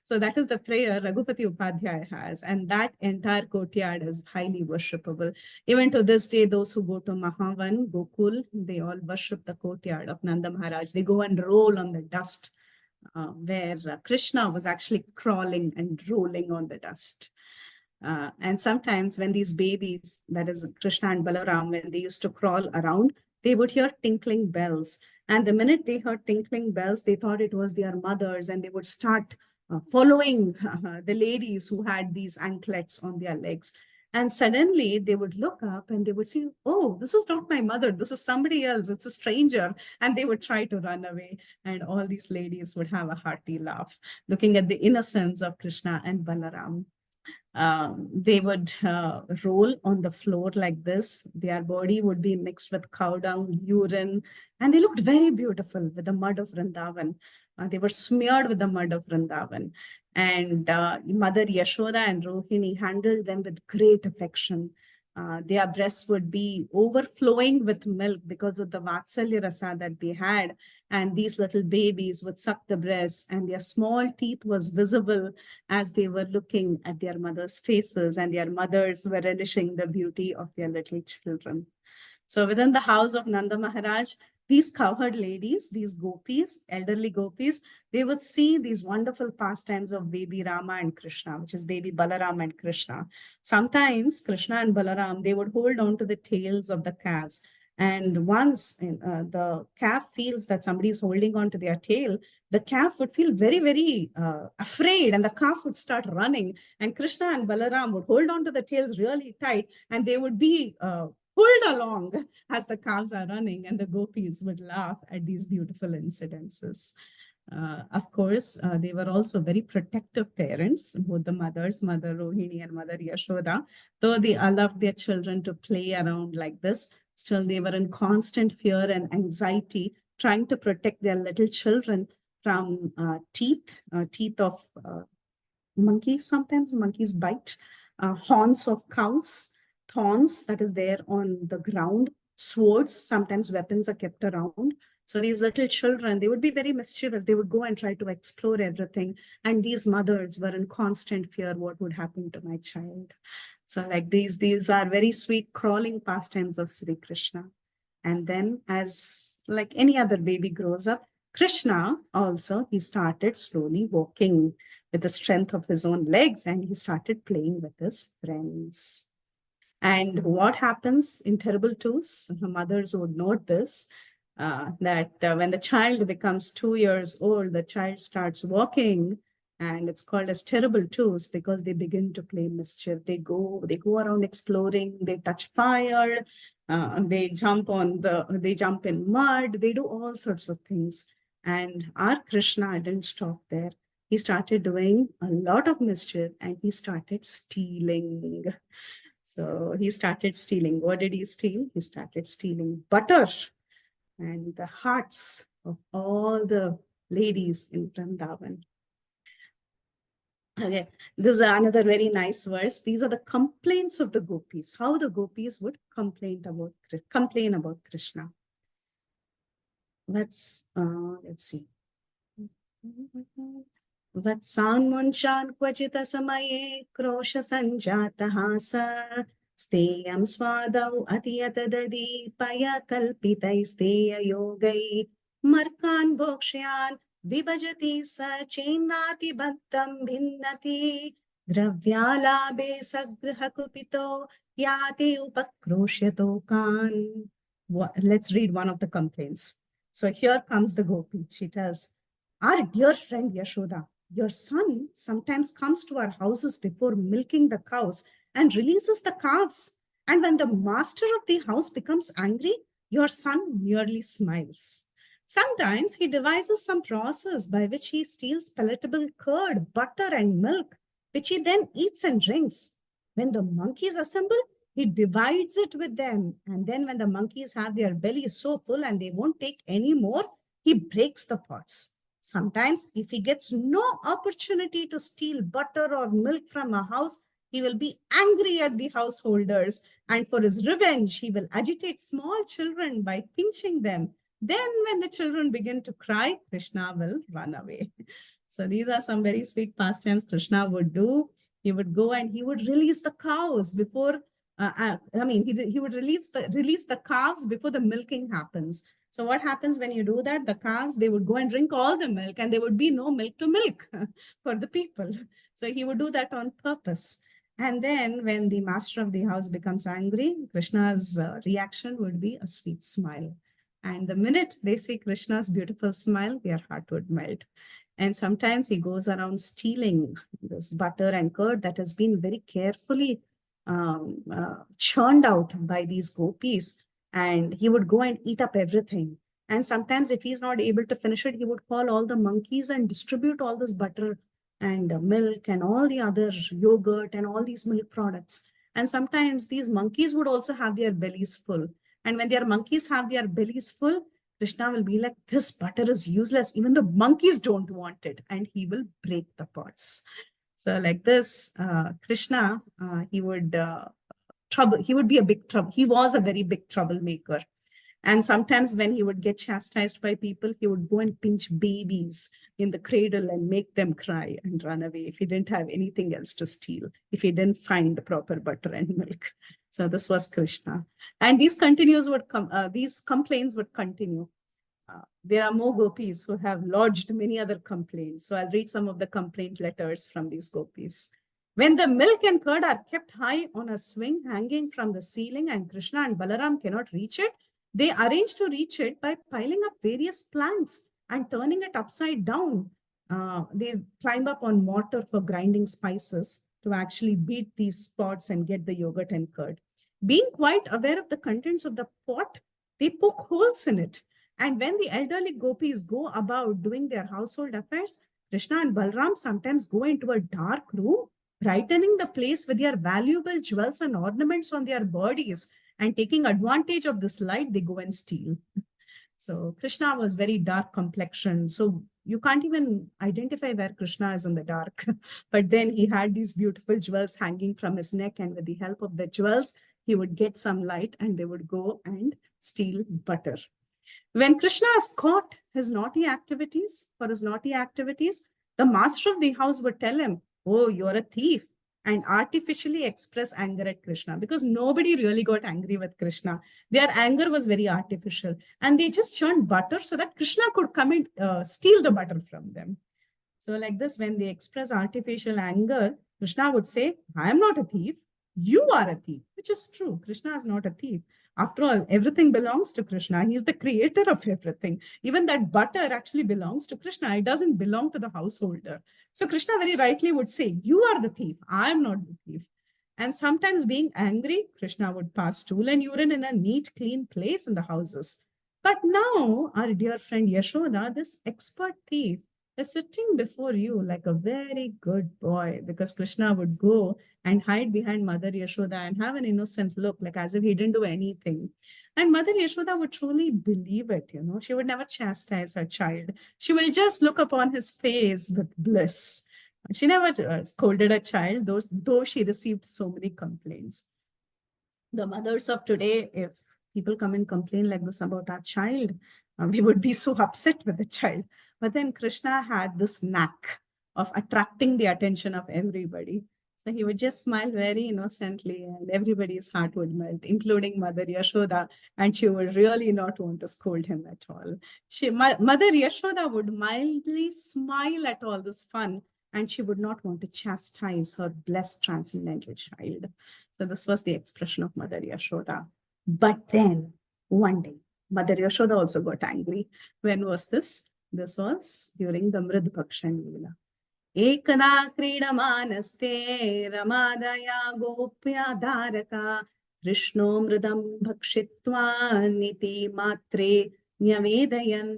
So that is the prayer Raghupati Upadhyaya has. And that entire courtyard is highly worshipable. Even to this day, those who go to Mahavan, Gokul, they all worship the courtyard of Nanda Maharaj. They go and roll on the dust where Krishna was actually crawling and rolling on the dust. And sometimes when these babies, that is Krishna and Balaram, when they used to crawl around, they would hear tinkling bells. And the minute they heard tinkling bells, they thought it was their mothers, and they would start following the ladies who had these anklets on their legs. And suddenly they would look up and they would see, oh, this is not my mother. This is somebody else. It's a stranger. And they would try to run away. And all these ladies would have a hearty laugh, looking at the innocence of Krishna and Balaram. They would roll on the floor like this. Their body would be mixed with cow dung, urine, and they looked very beautiful with the mud of Vrindavan. They were smeared with the mud of Vrindavan. And Mother Yashoda and Rohini handled them with great affection. their breasts would be overflowing with milk because of the Vatsalya rasa that they had. And these little babies would suck the breasts, and their small teeth was visible as they were looking at their mothers' faces, and their mothers were relishing the beauty of their little children. So within the house of Nanda Maharaj, these cowherd ladies, these gopis, elderly gopis, they would see these wonderful pastimes of baby Rama and Krishna, which is baby Balaram and Krishna. Sometimes Krishna and Balaram, they would hold on to the tails of the calves. And once the calf feels that somebody is holding on to their tail, the calf would feel very, very afraid, and the calf would start running. And Krishna and Balaram would hold on to the tails really tight, and they would be pulled along as the calves are running, and the gopis would laugh at these beautiful incidences. Of course, they were also very protective parents, both the mothers, Mother Rohini and Mother Yashoda. Though they allowed their children to play around like this, still they were in constant fear and anxiety, trying to protect their little children from teeth of monkeys. Sometimes monkeys bite, horns of cows, thorns that is there on the ground, swords, sometimes weapons are kept around. So these little children, they would be very mischievous. They would go and try to explore everything. And these mothers were in constant fear, what would happen to my child? So like these are very sweet crawling pastimes of Sri Krishna. And then as like any other baby grows up, Krishna also, he started slowly walking with the strength of his own legs, and he started playing with his friends. And what happens in terrible twos, the mothers would note this, that when the child becomes 2 years old, the child starts walking, and it's called as terrible twos because they begin to play mischief. They go around exploring, they touch fire, they jump in mud, they do all sorts of things. And our Krishna didn't stop there. He started doing a lot of mischief, and he started stealing. So he started stealing. What did he steal? He started stealing butter and the hearts of all the ladies in Vrindavan. Okay, this is another very nice verse. These are the complaints of the gopis, how the gopis would complain about Krishna. Let's see. वत्सान्मुञ्चान् क्वचितसमये क्रोशसञ्जातः स स्तेयं स्वादौ अतियतददीपय कल्पितैस्तेययोगै मर्कान् भोक्ष्यान् विभजति स चेन्नातिबद्धं भिन्नति द्रव्यालाभे सगृहकुपितो याति उपक्रोश्यतोकान्. Let's read one of the complaints. So here comes the gopi. She tells, our dear friend Yashoda, your son sometimes comes to our houses before milking the cows and releases the calves. And when the master of the house becomes angry, your son merely smiles. Sometimes he devises some process by which he steals palatable curd, butter, and milk, which he then eats and drinks. When the monkeys assemble, he divides it with them. And then when the monkeys have their bellies so full and they won't take any more, he breaks the pots. Sometimes, if he gets no opportunity to steal butter or milk from a house, he will be angry at the householders. And for his revenge, he will agitate small children by pinching them. Then, when the children begin to cry, Krishna will run away. So, these are some very sweet pastimes Krishna would do. He would go and he would release the cows before he would release the calves before the milking happens. So what happens when you do that? The calves, they would go and drink all the milk, and there would be no milk to milk for the people. So he would do that on purpose. And then when the master of the house becomes angry, Krishna's reaction would be a sweet smile. And the minute they see Krishna's beautiful smile, their heart would melt. And sometimes he goes around stealing this butter and curd that has been very carefully churned out by these gopis, and he would go and eat up everything. And sometimes if he's not able to finish it, he would call all the monkeys and distribute all this butter and milk and all the other yogurt and all these milk products. And sometimes these monkeys would also have their bellies full. And when their monkeys have their bellies full, Krishna will be like, this butter is useless. Even the monkeys don't want it. And he will break the pots. So like this, Krishna, he would trouble. He would be a big trouble. He was a very big troublemaker. And sometimes when he would get chastised by people, he would go and pinch babies in the cradle and make them cry and run away if he didn't have anything else to steal, if he didn't find proper butter and milk. So this was Krishna. And these complaints would continue. There are more gopis who have lodged many other complaints. So I'll read some of the complaint letters from these gopis. When the milk and curd are kept high on a swing hanging from the ceiling and Krishna and Balaram cannot reach it, they arrange to reach it by piling up various planks and turning it upside down. They climb up on mortar for grinding spices to actually beat these pots and get the yogurt and curd. Being quite aware of the contents of the pot, they poke holes in it. And when the elderly gopis go about doing their household affairs, Krishna and Balram sometimes go into a dark room, brightening the place with their valuable jewels and ornaments on their bodies. And taking advantage of this light, they go and steal. So Krishna was very dark complexion. So you can't even identify where Krishna is in the dark. But then he had these beautiful jewels hanging from his neck. And with the help of the jewels, he would get some light and they would go and steal butter. When Krishna is caught for his naughty activities, the master of the house would tell him, "Oh, you're a thief," and artificially express anger at Krishna, because nobody really got angry with Krishna. Their anger was very artificial, and they just churned butter so that Krishna could come and steal the butter from them. So like this, when they express artificial anger, Krishna would say, "I am not a thief. You are a thief," which is true. Krishna is not a thief. After all, everything belongs to Krishna. He's the creator of everything. Even that butter actually belongs to Krishna. It doesn't belong to the householder. So Krishna very rightly would say, "You are the thief. I am not the thief." And sometimes being angry, Krishna would pass stool and urine in a neat, clean place in the houses. But now our dear friend Yashoda, this expert thief, is sitting before you like a very good boy, because Krishna would go and hide behind Mother Yashoda and have an innocent look, like as if he didn't do anything. And Mother Yashoda would truly believe it, She would never chastise her child. She will just look upon his face with bliss. She never scolded a child, though she received so many complaints. The mothers of today, if people come and complain like this about our child, we would be so upset with the child. But then Krishna had this knack of attracting the attention of everybody. So he would just smile very innocently and everybody's heart would melt, including Mother Yashoda, and she would really not want to scold him at all. Mother Yashoda would mildly smile at all this fun, and she would not want to chastise her blessed transcendental child. So this was the expression of Mother Yashoda. But then one day, Mother Yashoda also got angry. When was this? This was during the Mrid Bhakshan Leela. Ekana Kridamanaste Ramadaya Gopya Dharaka Krishno Mridam Bhakshitva Niti Matre Nyavedayan.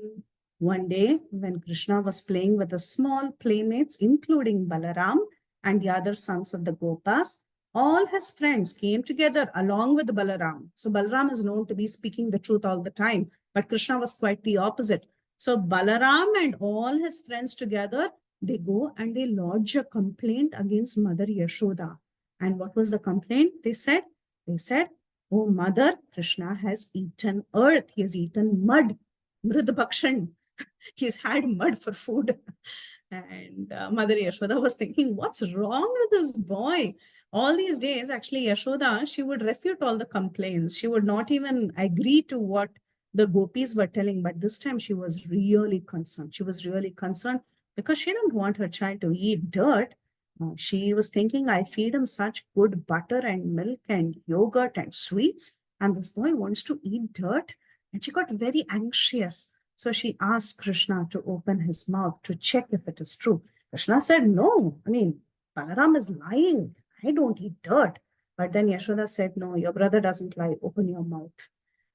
One day, when Krishna was playing with the small playmates, including Balaram and the other sons of the Gopas, all his friends came together along with Balaram. So Balaram is known to be speaking the truth all the time, but Krishna was quite the opposite. So Balaram and all his friends together, they go and they lodge a complaint against Mother Yashoda. And what was the complaint? They said, "Oh Mother, Krishna has eaten earth. He has eaten mud. Mridbhakshan. He's had mud for food." And Mother Yashoda was thinking, what's wrong with this boy? All these days, actually, Yashoda, she would refute all the complaints. She would not even agree to what the gopis were telling. But this time she was really concerned. She was really concerned because she didn't want her child to eat dirt. She was thinking, I feed him such good butter and milk and yogurt and sweets, and this boy wants to eat dirt. And she got very anxious. So she asked Krishna to open his mouth to check if it is true. Krishna said, "No, Balaram is lying. I don't eat dirt." But then Yashoda said, "No, your brother doesn't lie. Open your mouth."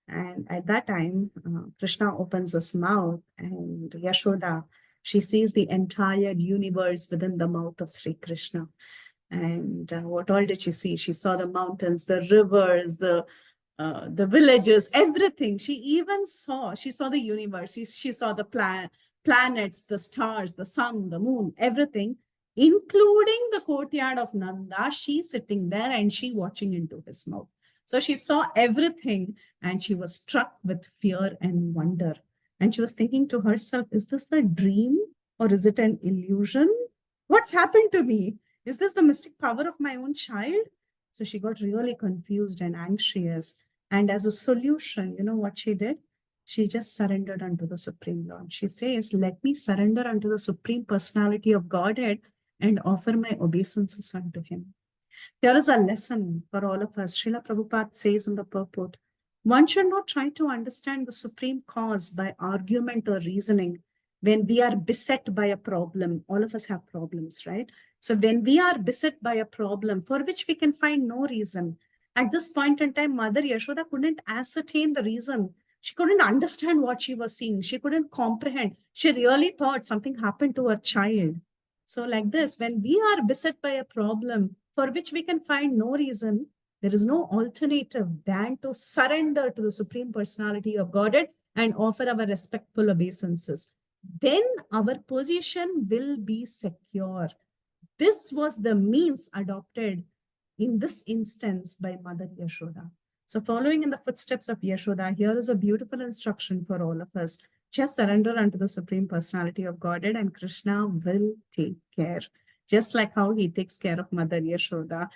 And at that time, Krishna opens his mouth, and Yashoda, she sees the entire universe within the mouth of Sri Krishna. And what all did she see? She saw the mountains, the rivers, the villages, everything. She saw the universe. She saw the planets, the stars, the sun, the moon, everything. including the courtyard of Nanda. She's sitting there and she watching into his mouth. So she saw everything and she was struck with fear and wonder. And she was thinking to herself, is this a dream or is it an illusion? What's happened to me? Is this the mystic power of my own child? So she got really confused and anxious. And as a solution, you know what she did? She just surrendered unto the Supreme Lord. She says, let me surrender unto the Supreme Personality of Godhead and offer my obeisances unto him. Here is a lesson for all of us. Srila Prabhupada says in the purport, one should not try to understand the supreme cause by argument or reasoning. When we are beset by a problem, all of us have problems, right? So when we are beset by a problem for which we can find no reason, at this point in time, Mother Yashoda couldn't ascertain the reason. She couldn't understand what she was seeing. She couldn't comprehend. She really thought something happened to her child. So like this, when we are beset by a problem for which we can find no reason, there is no alternative than to surrender to the Supreme Personality of Godhead and offer our respectful obeisances. Then our position will be secure. This was the means adopted in this instance by Mother Yashoda. So, following in the footsteps of Yashoda, here is a beautiful instruction for all of us. Just surrender unto the Supreme Personality of Godhead, and Krishna will take care. Just like how he takes care of Mother Yashoda,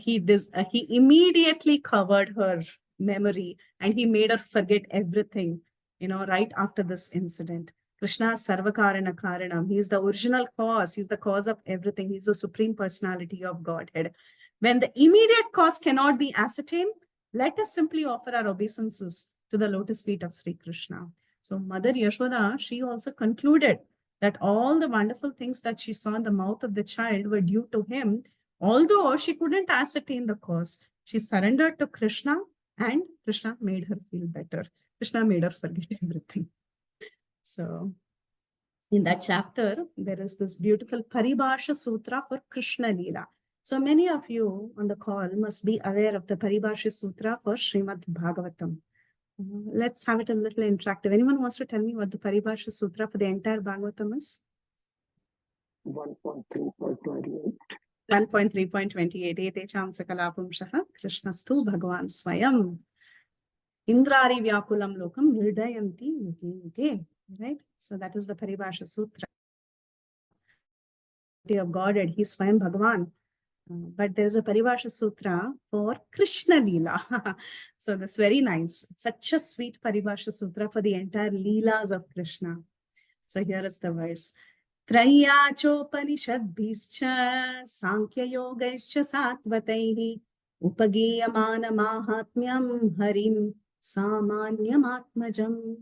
he immediately covered her memory and he made her forget everything, right after this incident. Krishna is Sarvakarana Karanam. He is the original cause. He's the cause of everything. He's the Supreme Personality of Godhead. When the immediate cause cannot be ascertained, let us simply offer our obeisances to the lotus feet of Sri Krishna. So Mother Yashoda, she also concluded that all the wonderful things that she saw in the mouth of the child were due to him, although she couldn't ascertain the cause. She surrendered to Krishna and Krishna made her feel better. Krishna made her forget everything. So in that chapter, there is this beautiful Paribhasha Sutra for Krishna Leela. So many of you on the call must be aware of the Paribhasha Sutra for Srimad Bhagavatam. Let's have it a little interactive. Anyone wants to tell me what the Paribhasha Sutra for the entire Bhagavatam is? 1.3.28. 1.3.28. Ete cham sakalapumshaha Krishnastu Bhagavan Swayam. Indrari Vyakulam Lokam Nirdayanti Yuge Yuge. Right? So that is the Paribhasha Sutra of Godhead. He's Swayam Bhagavan. But there is a Paribhasha Sutra for Krishna Leela. So that's very nice. Such a sweet Paribhasha Sutra for the entire Leelas of Krishna. So here is the verse. Traya chopanishadbhischa sankhya yogaischa satvataihi upagiyamana mahatmyam harim samanyam atmajam.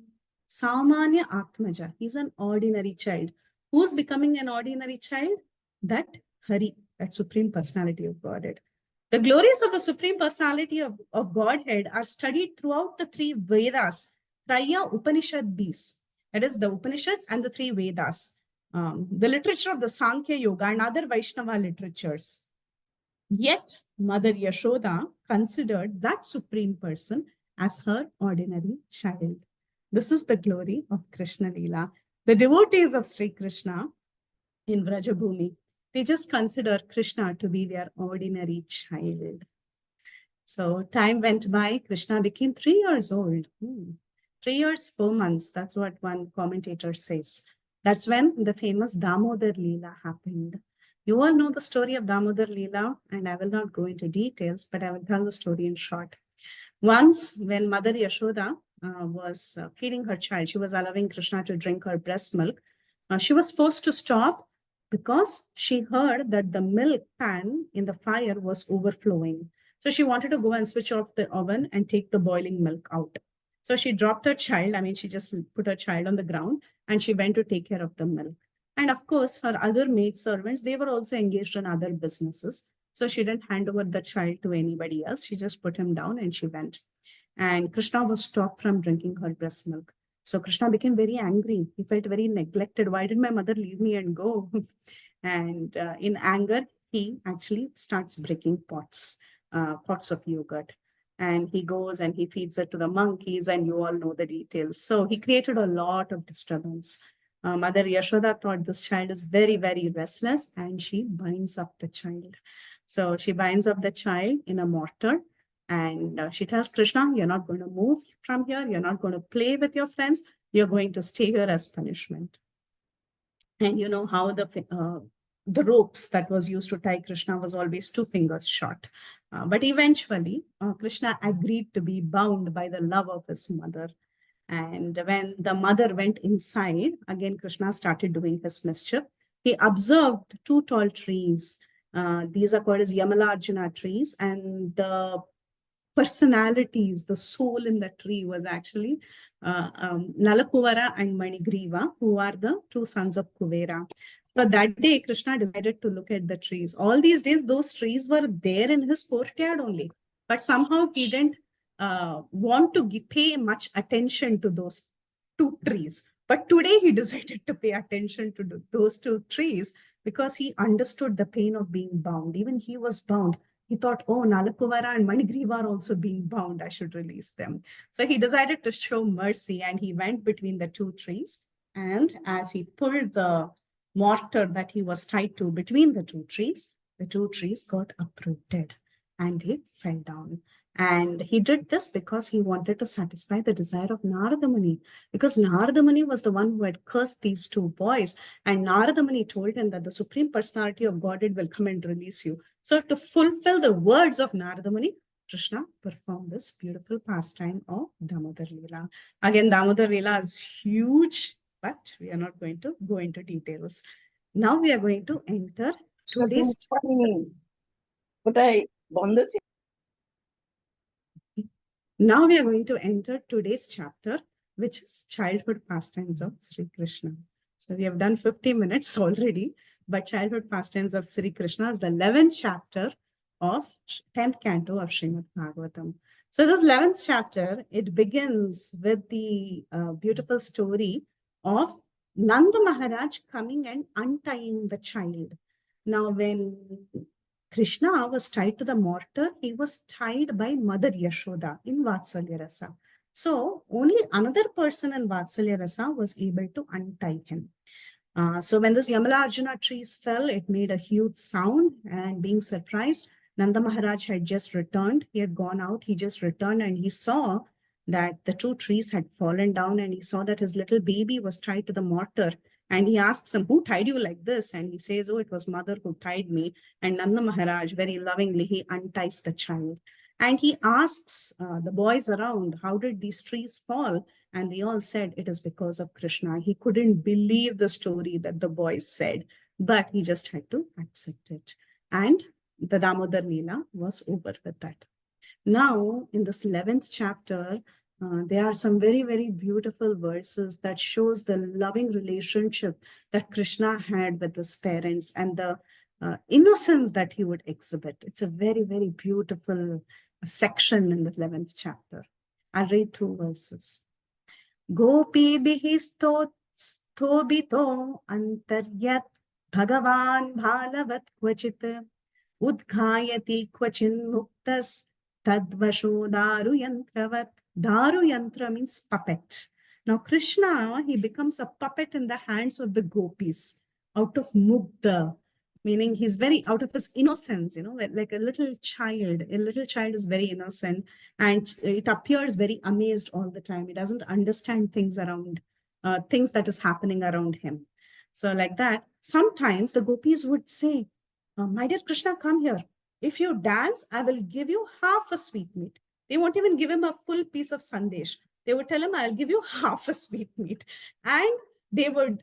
Samanya Atmaja. He's an ordinary child. Who's becoming an ordinary child? That Hari, that Supreme Personality of Godhead. The glories of the Supreme Personality of Godhead are studied throughout the three Vedas, Traya Upanishadbis. That is the Upanishads and the three Vedas. The literature of the Sankhya Yoga and other Vaishnava literatures. Yet, Mother Yashoda considered that Supreme Person as her ordinary child. This is the glory of Krishna Leela. The devotees of Sri Krishna in Vrajabhumi, they just consider Krishna to be their ordinary child. So time went by, Krishna became 3 years old. 3 years, 4 months, that's what one commentator says. That's when the famous Damodar Leela happened. You all know the story of Damodar Leela, and I will not go into details, but I will tell the story in short. Once, when Mother Yashoda was feeding her child, she was allowing Krishna to drink her breast milk. She was forced to stop because she heard that the milk pan in the fire was overflowing. So she wanted to go and switch off the oven and take the boiling milk out. So she dropped her child. I mean, she just put her child on the ground and she went to take care of the milk. And of course, her other maid servants, they were also engaged in other businesses. So she didn't hand over the child to anybody else. She just put him down and she went. And Krishna was stopped from drinking her breast milk. So Krishna became very angry. He felt very neglected. Why did my mother leave me and go? And in anger, he actually starts breaking pots of yogurt. And he goes and he feeds it to the monkeys, and you all know the details. So he created a lot of disturbance. Mother Yashoda thought this child is very, very restless, and she binds up the child. So she binds up the child in a mortar, and she tells Krishna, "You're not going to move from here. You're not going to play with your friends. You're going to stay here as punishment." And you know how the ropes that was used to tie Krishna was always 2 fingers short. But eventually, Krishna agreed to be bound by the love of his mother. And when the mother went inside, again, Krishna started doing his mischief. He observed 2 tall trees. These are called as Yamalarjuna trees. And the personalities, the soul in the tree was actually Nalakuvara and Manigriva, who are the 2 sons of Kuvera. So that day, Krishna decided to look at the trees. All these days, those trees were there in his courtyard only. But somehow he didn't want to pay much attention to those 2 trees. But today he decided to pay attention to those 2 trees because he understood the pain of being bound. Even he was bound. He thought, oh, Nalakuvara and Manigriva are also being bound. I should release them. So he decided to show mercy, and he went between the 2 trees. And as he pulled the mortar that he was tied to between the 2 trees got uprooted and they fell down. And he did this because he wanted to satisfy the desire of Narada Muni, because Narada Muni was the one who had cursed these 2 boys. And Narada Muni told him that the Supreme Personality of Godhead will come and release you. So to fulfill the words of Narada Muni, Krishna performed this beautiful pastime of Damodar Leela. Again, Damodar Leela is huge, but we are not going to go into details. Now we are going to enter today's. Now we are going to enter today's chapter, which is childhood pastimes of Sri Krishna. So we have done 50 minutes already, but childhood pastimes of Sri Krishna is the 11th chapter of 10th canto of Srimad Bhagavatam. So this 11th chapter, it begins with the beautiful story of Nanda Maharaj coming and untying the child. Now, when Krishna was tied to the mortar, he was tied by Mother Yashoda in Vatsalya Rasa. So only another person in Vatsalya Rasa was able to untie him. So when this Yamala Arjuna trees fell, it made a huge sound, and being surprised, Nanda Maharaj had just returned. He had gone out, he just returned, and he saw that the 2 trees had fallen down, and he saw that his little baby was tied to the mortar. And he asks him, who tied you like this? And he says, oh, it was mother who tied me. And Nanda Maharaj, very lovingly, he unties the child. And he asks the boys around, how did these trees fall? And they all said it is because of Krishna. He couldn't believe the story that the boys said, but he just had to accept it. And the Damodar Leela was over with that. Now, in this 11th chapter, there are some very, very beautiful verses that shows the loving relationship that Krishna had with his parents and the innocence that he would exhibit. It's a very, very beautiful section in the 11th chapter. I'll read 2 verses. गोपीभिः स्तोभितो अन्तर्यत् भगवान् भालवत् क्वचित् उद्घायति क्वचिन्मुक्तस्तद्वशो दारुयन्त्रवत्. Daruyantra means puppet. Now Krishna, he becomes a puppet in the hands of the gopis out of mukta, meaning he's very out of his innocence, like a little child. A little child is very innocent, and it appears very amazed all the time. He doesn't understand things around, things that is happening around him. So like that, sometimes the gopis would say, my dear Krishna, come here. If you dance, I will give you half a sweetmeat. They won't even give him a full piece of sandesh. They would tell him, I'll give you half a sweetmeat. And they would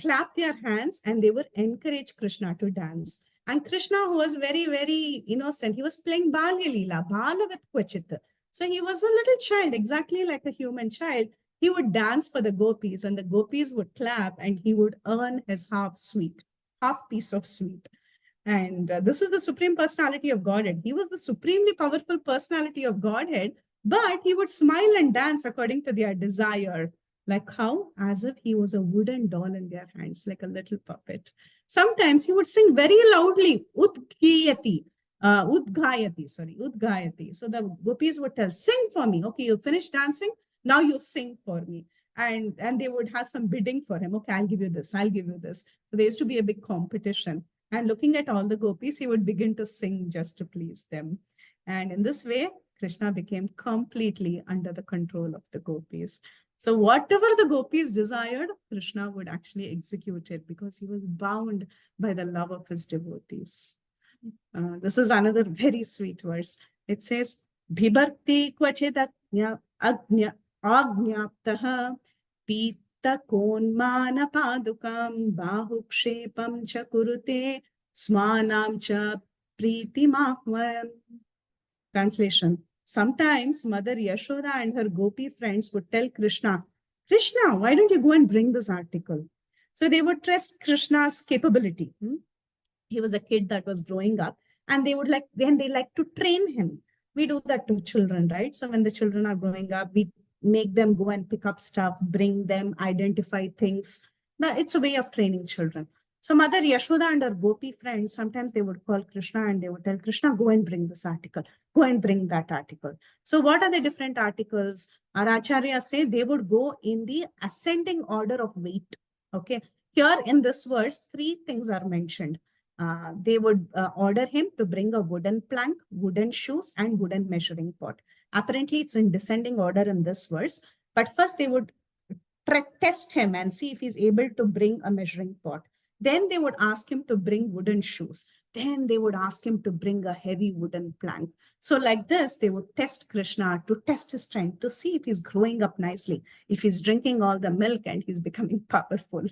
clap their hands and they would encourage Krishna to dance. And Krishna, who was very, very innocent, he was playing Balya Leela, Balavat Kvachit. So he was a little child, exactly like a human child. He would dance for the gopis, and the gopis would clap, and he would earn his half piece of sweet. And this is the Supreme Personality of Godhead. He was the supremely powerful personality of Godhead, but he would smile and dance according to their desire. Like how? As if he was a wooden doll in their hands, like a little puppet. Sometimes he would sing very loudly, Udgayati. Udgayati. So the gopis would tell, sing for me. Okay, you finished dancing. Now you sing for me. and they would have some bidding for him. Okay, I'll give you this, I'll give you this. So there used to be a big competition. And looking at all the gopis, he would begin to sing just to please them. And in this way, Krishna became completely under the control of the gopis. So whatever the gopis desired, Krishna would actually execute it because he was bound by the love of his devotees. This is another very sweet verse. It says, Bhibarti kvachidagnya agnya agnaptaha pita konmana padukam bahukshepam cha kurute smanam cha Preethi mahvam. Translation. Sometimes Mother Yashoda and her gopi friends would tell Krishna, Krishna, why don't you go and bring this article? So they would trust Krishna's capability. He was a kid that was growing up, and they like to train him. We do that to children, right? So when the children are growing up, we make them go and pick up stuff, bring them, identify things. Now, it's a way of training children. So Mother Yashoda and her gopi friends, sometimes they would call Krishna and they would tell Krishna, go and bring this article, go and bring that article. So what are the different articles? Our acharyas say they would go in the ascending order of weight. Okay. Here in this verse, three things are mentioned. They would order him to bring a wooden plank, wooden shoes, and wooden measuring pot. Apparently, it's in descending order in this verse. But first, they would test him and see if he's able to bring a measuring pot. Then they would ask him to bring wooden shoes. Then they would ask him to bring a heavy wooden plank. So like this, they would test Krishna to test his strength, to see if he's growing up nicely, if he's drinking all the milk and he's becoming powerful.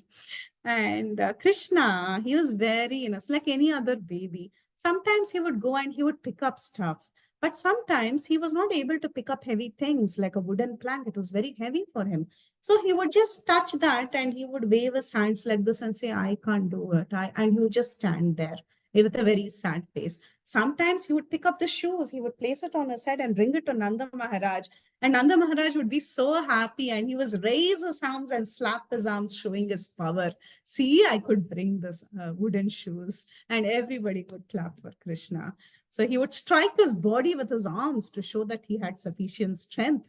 And Krishna, he was very innocent, like any other baby. Sometimes he would go and he would pick up stuff. But sometimes he was not able to pick up heavy things like a wooden plank. It was very heavy for him. So he would just touch that and he would wave his hands like this and say, I can't do it. And he would just stand there with a very sad face. Sometimes he would pick up the shoes, he would place it on his head and bring it to Nanda Maharaj. And Nanda Maharaj would be so happy and he was raise his arms and slap his arms, showing his power. See, I could bring this wooden shoes. And everybody would clap for Krishna. So he would strike his body with his arms to show that he had sufficient strength,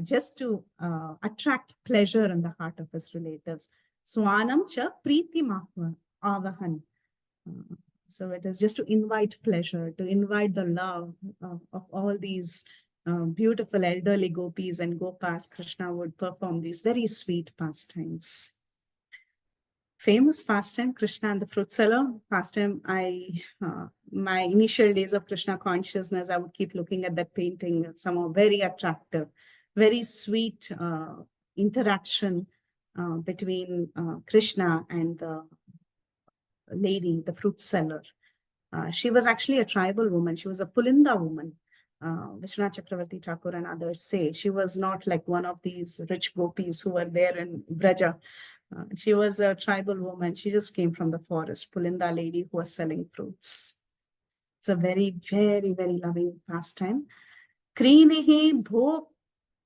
just to attract pleasure in the heart of his relatives. Swanam cha Preethi avahan. So it is just to invite pleasure, to invite the love of all these beautiful elderly gopis and gopas. Krishna would perform these very sweet pastimes. Famous pastime, Krishna and the fruit seller. Pastime, my initial days of Krishna consciousness, I would keep looking at that painting, somehow very attractive, very sweet interaction between Krishna and the lady, the fruit seller. She was actually a tribal woman. She was a Pulinda woman. Vishwanath Chakravarti Thakur and others say she was not like one of these rich gopis who were there in Braja. She was a tribal woman. She just came from the forest, Pulinda lady who was selling fruits. It's a very, very, very loving pastime. Krinihi bho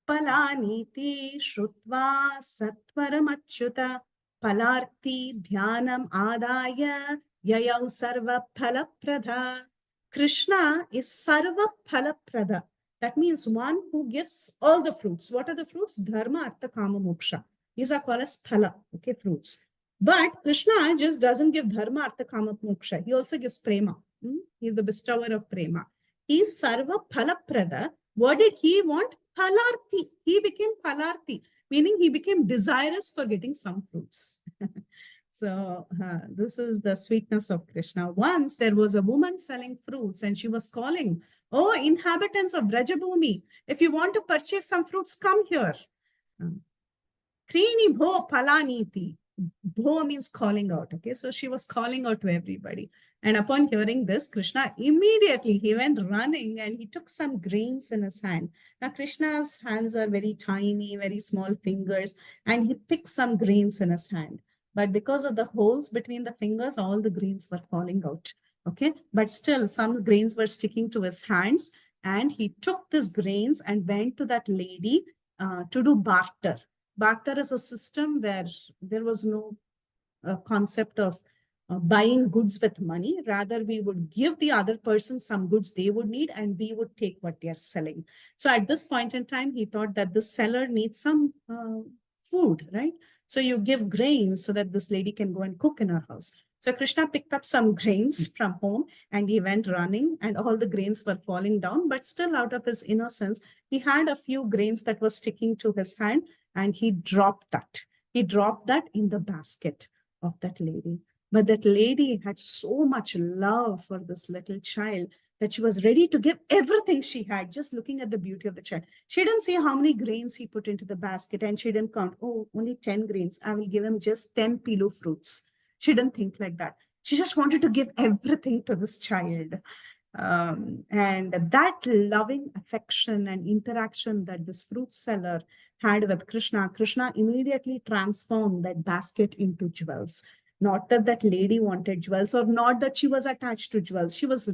palaniti shrutva satvaram achyuta palarti dhyanam adaya yayau sarva phalapradha. Krishna is sarva phalapradha. That means one who gives all the fruits. What are the fruits? Dharma, artha, kama, moksha. These are called as phala, okay, fruits. But Krishna just doesn't give dharma, artha, kama, moksha. He also gives prema. He's the bestower of prema. He's sarva phalaprada. What did he want? Phalarthi. He became phalarthi, meaning he became desirous for getting some fruits. So this is the sweetness of Krishna. Once there was a woman selling fruits and she was calling, oh, inhabitants of Brajabhumi, if you want to purchase some fruits, come here. Krini bho palaniti. Bho means calling out. Okay, so she was calling out to everybody. And upon hearing this, Krishna immediately he went running and he took some grains in his hand. Now, Krishna's hands are very tiny, very small fingers, and he picked some grains in his hand. But because of the holes between the fingers, all the grains were falling out. Okay, but still some grains were sticking to his hands. And he took these grains and went to that lady to do barter. Barter is a system where there was no concept of buying goods with money. Rather, we would give the other person some goods they would need and we would take what they are selling. So at this point in time, he thought that the seller needs some food, right? So you give grains so that this lady can go and cook in her house. So Krishna picked up some grains from home and he went running, and all the grains were falling down. But still, out of his innocence, he had a few grains that was sticking to his hand, and he dropped that. He dropped that in the basket of that lady. But that lady had so much love for this little child that she was ready to give everything she had, just looking at the beauty of the child. She didn't see how many grains he put into the basket, and she didn't count, oh, only 10 grains. I will give him just 10 pilu fruits. She didn't think like that. She just wanted to give everything to this child. And that loving affection and interaction that this fruit seller had with Krishna, Krishna immediately transformed that basket into jewels. Not that that lady wanted jewels, or not that she was attached to jewels. She was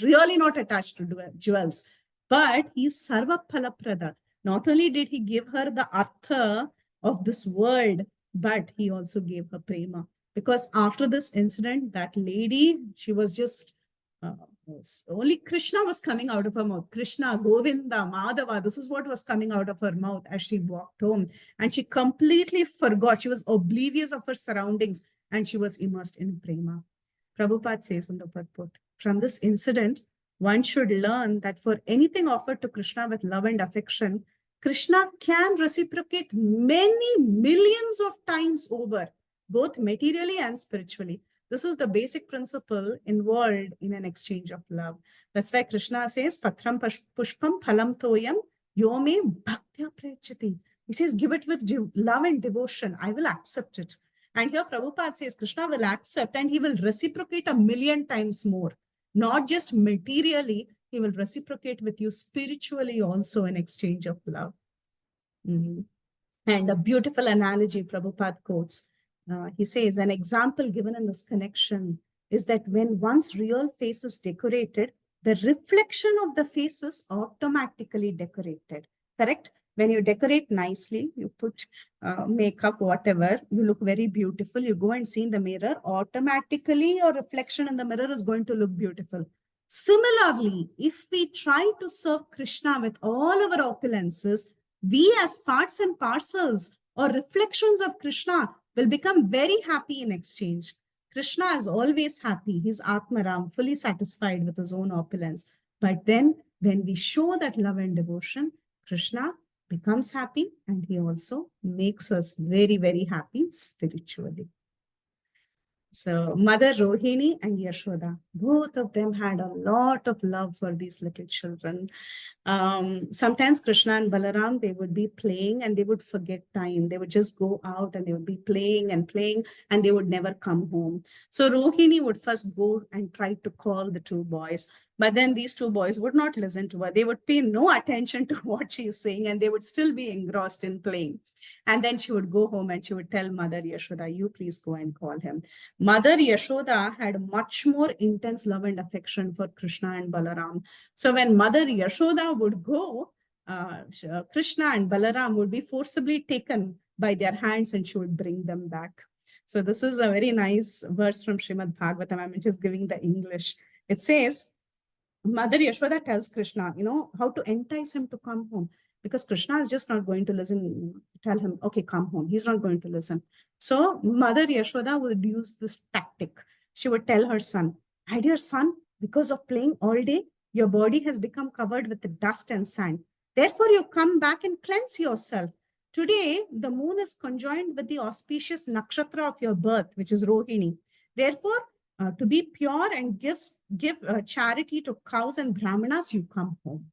really not attached to jewels. But he is Sarva Phalaprada. Not only did he give her the artha of this world, but he also gave her prema. Because after this incident, that lady, she was just uh, only Krishna was coming out of her mouth. Krishna, Govinda, Madhava, this is what was coming out of her mouth as she walked home. And she completely forgot. She was oblivious of her surroundings and she was immersed in prema. Prabhupada says in the purport, from this incident, one should learn that for anything offered to Krishna with love and affection, Krishna can reciprocate many millions of times over, both materially and spiritually. This is the basic principle involved in an exchange of love. That's why Krishna says, Patram Pushpam Phalam Toyam Yome Bhaktya Prechati. He says, give it with love and devotion. I will accept it. And here Prabhupada says, Krishna will accept and he will reciprocate a million times more. Not just materially, he will reciprocate with you spiritually also in exchange of love. Mm-hmm. And a beautiful analogy Prabhupada quotes. He says, an example given in this connection is that when one's real face is decorated, the reflection of the face is automatically decorated. Correct? When you decorate nicely, you put makeup, whatever, you look very beautiful. You go and see in the mirror, automatically your reflection in the mirror is going to look beautiful. Similarly, if we try to serve Krishna with all our opulences, we as parts and parcels or reflections of Krishna will become very happy in exchange. Krishna is always happy. He's Atmaram, fully satisfied with his own opulence. But then when we show that love and devotion, Krishna becomes happy and he also makes us very, very happy spiritually. So Mother Rohini and Yashoda, both of them had a lot of love for these little children. Sometimes Krishna and Balaram, they would be playing and they would forget time. They would just go out and they would be playing and they would never come home. So Rohini would first go and try to call the two boys. But then these two boys would not listen to her. They would pay no attention to what she is saying and they would still be engrossed in playing. And then she would go home and she would tell Mother Yashoda, you please go and call him. Mother Yashoda had much more intense love and affection for Krishna and Balaram. So when Mother Yashoda would go, Krishna and Balaram would be forcibly taken by their hands and she would bring them back. So this is a very nice verse from Srimad Bhagavatam. I'm just giving the English. It says, Mother Yashoda tells Krishna, how to entice him to come home. Because Krishna is just not going to listen, tell him, okay, come home. He's not going to listen. So Mother Yashoda would use this tactic. She would tell her son, my dear son, because of playing all day, your body has become covered with the dust and sand. Therefore, you come back and cleanse yourself. Today, the moon is conjoined with the auspicious nakshatra of your birth, which is Rohini. Therefore, to be pure and give charity to cows and brahmanas, you come home.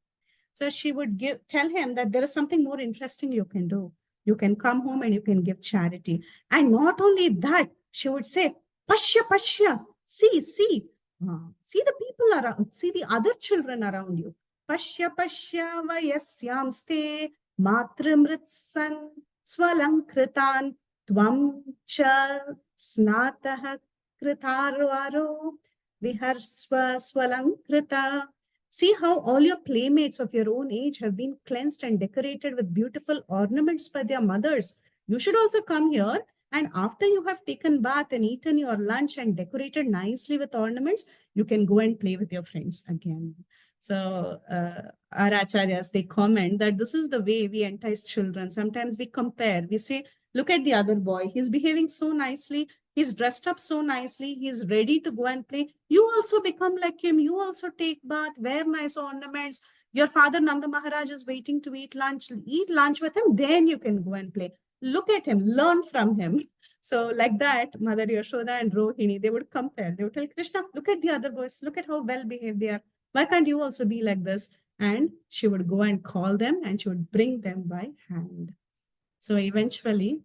So she would tell him that there is something more interesting you can do. You can come home and you can give charity. And not only that, she would say, Pashya, Pashya, see, see the people around, see the other children around you. Pashya, Pashya, Vayasyamste, Matrimritsan, Swalankritan, Tvam cha Snatah Kritarvaro, Viharsva Swalankrita. See how all your playmates of your own age have been cleansed and decorated with beautiful ornaments by their mothers. You should also come here, and after you have taken bath and eaten your lunch and decorated nicely with ornaments, you can go and play with your friends again. So our acharyas, they comment that this is the way we entice children. Sometimes we compare. We say, Look at the other boy. He's behaving so nicely. He's dressed up so nicely. He's ready to go and play. You also become like him. You also take bath, wear nice ornaments. Your father Nanda Maharaj is waiting to eat lunch. Eat lunch with him, then you can go and play. Look at him, learn from him. So, like that, Mother Yashoda and Rohini, they would compare. They would tell Krishna, look at the other boys, look at how well behaved they are. Why can't you also be like this? And she would go and call them and she would bring them by hand. So eventually,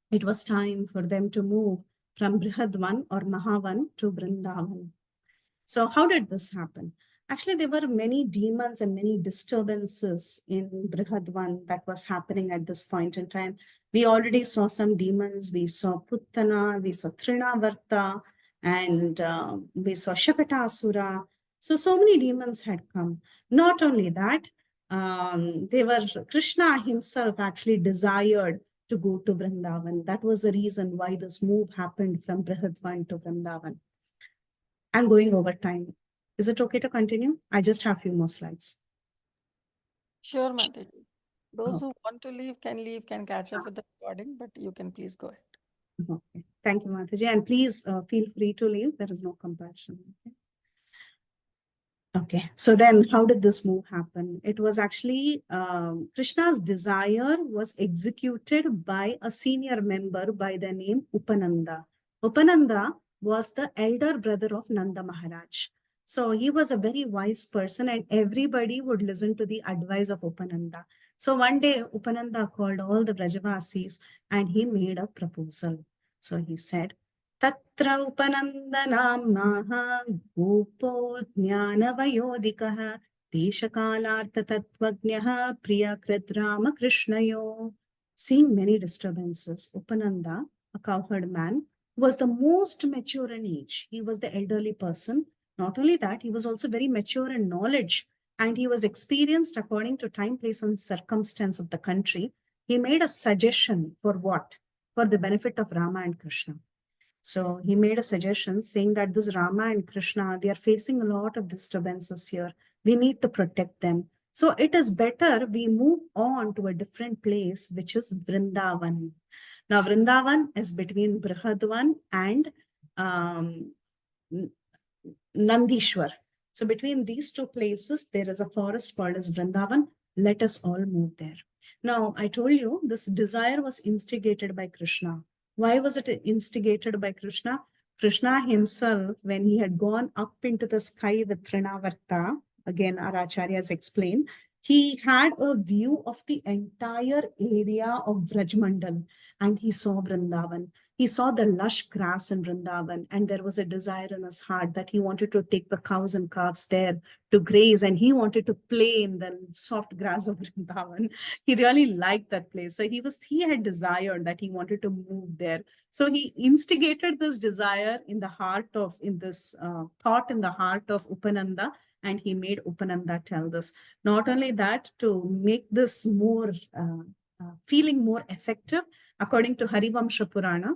it was time for them to move from Brihadvan or Mahavan to Vrindavan. So, how did this happen? Actually, there were many demons and many disturbances in Brihadvan that was happening at this point in time. We already saw some demons. We saw Puttana, we saw Trinavarta, and we saw Shakatasura. So many demons had come. Not only that, they were Krishna himself actually desired to go to Vrindavan. That was the reason why this move happened from Brihadvan to Vrindavan. I'm going over time. Is it okay to continue? I just have a few more slides. Sure, Mataji. Those Oh, who want to leave, can catch up with the recording, but you can please go ahead. okay. Thank you, Mataji. And please feel free to leave. There is no compulsion. Okay. Okay, so then how did this move happen? It was actually Krishna's desire was executed by a senior member by the name Upananda. Upananda was the elder brother of Nanda Maharaj. So he was a very wise person and everybody would listen to the advice of Upananda. So one day Upananda called all the Brajavasis and he made a proposal. So he said, तत्र उपनन्दनाम्नाः गोपो ज्ञानवयोधिकः देशकालार्थतत्त्वज्ञः प्रियकृत् रामकृष्णयो. Seeing many disturbances, Upananda, a cowherd man, was the most mature in age. He was the elderly person. Not only that, he was also very mature in knowledge and he was experienced according to time, place, and circumstance of the country. He made a suggestion for what? For the benefit of Rama and Krishna. So he made a suggestion saying that this Rama and Krishna, they are facing a lot of disturbances here. We need to protect them. So it is better we move on to a different place, which is Vrindavan. Now, Vrindavan is between Brihadwan and Nandishwar. So between these two places, there is a forest called as Vrindavan. Let us all move there. Now, I told you this desire was instigated by Krishna. Why was it instigated by Krishna? Krishna himself, when he had gone up into the sky with Trinavarta, again, our acharyas explain, he had a view of the entire area of Vrajmandal and he saw Vrindavan. He saw the lush grass in Vrindavan, and there was a desire in his heart that he wanted to take the cows and calves there to graze, and he wanted to play in the soft grass of Vrindavan. He really liked that place. So he had desired that he wanted to move there. So he instigated this desire in the heart of, in this thought in the heart of Upananda, and he made Upananda tell this. Not only that, to make this more feeling more effective, according to Harivamsha Purana,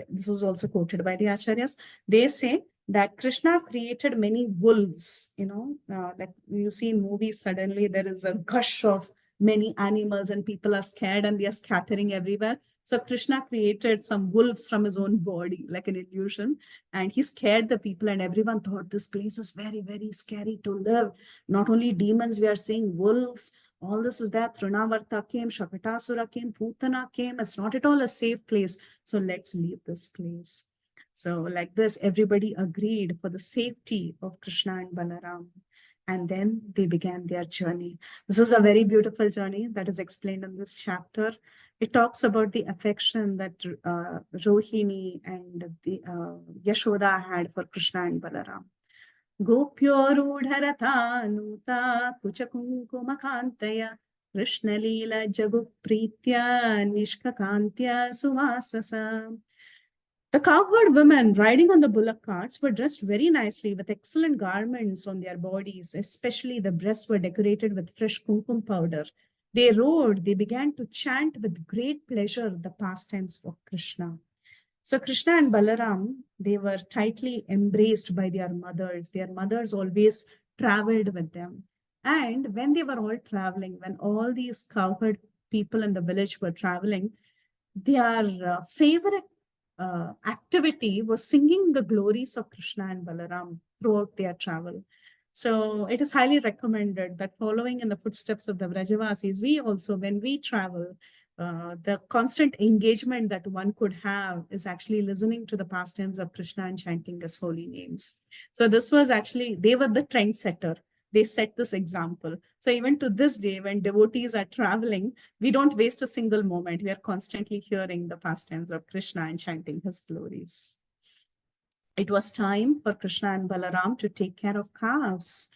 this is also quoted by the Acharyas, they say that Krishna created many wolves, like you see in movies, suddenly there is a gush of many animals and people are scared and they are scattering everywhere. So Krishna created some wolves from his own body, like an illusion, and he scared the people and everyone thought this place is very, very scary to live. Not only demons, we are seeing wolves, all this is there. Trinavarta came, Shakatasura came, Putana came. It's not at all a safe place. So let's leave this place. So like this, everybody agreed for the safety of Krishna and Balaram. And then they began their journey. This was a very beautiful journey that is explained in this chapter. It talks about the affection that Rohini and the Yashoda had for Krishna and Balaram. गोप्योरूढरथानूता कुचकुङ्कुमकान्तया कृष्णलीलजगुप्रीत्या निष्ककान्त्या सुवाससा. The cowherd women riding on the bullock carts were dressed very nicely with excellent garments on their bodies, especially the breasts were decorated with fresh kumkum powder. They rode, they began to chant with great pleasure the pastimes of Krishna. So Krishna and Balaram, they were tightly embraced by their mothers. Their mothers always traveled with them. And when they were all traveling, when all these cowherd people in the village were traveling, their favorite activity was singing the glories of Krishna and Balaram throughout their travel. So it is highly recommended that following in the footsteps of the Vrajavasis, we also, when we travel, the constant engagement that one could have is actually listening to the pastimes of Krishna and chanting his holy names. So this was actually, they were the trendsetter. They set this example. So even to this day, when devotees are traveling, we don't waste a single moment. We are constantly hearing the pastimes of Krishna and chanting his glories. It was time for Krishna and Balaram to take care of calves.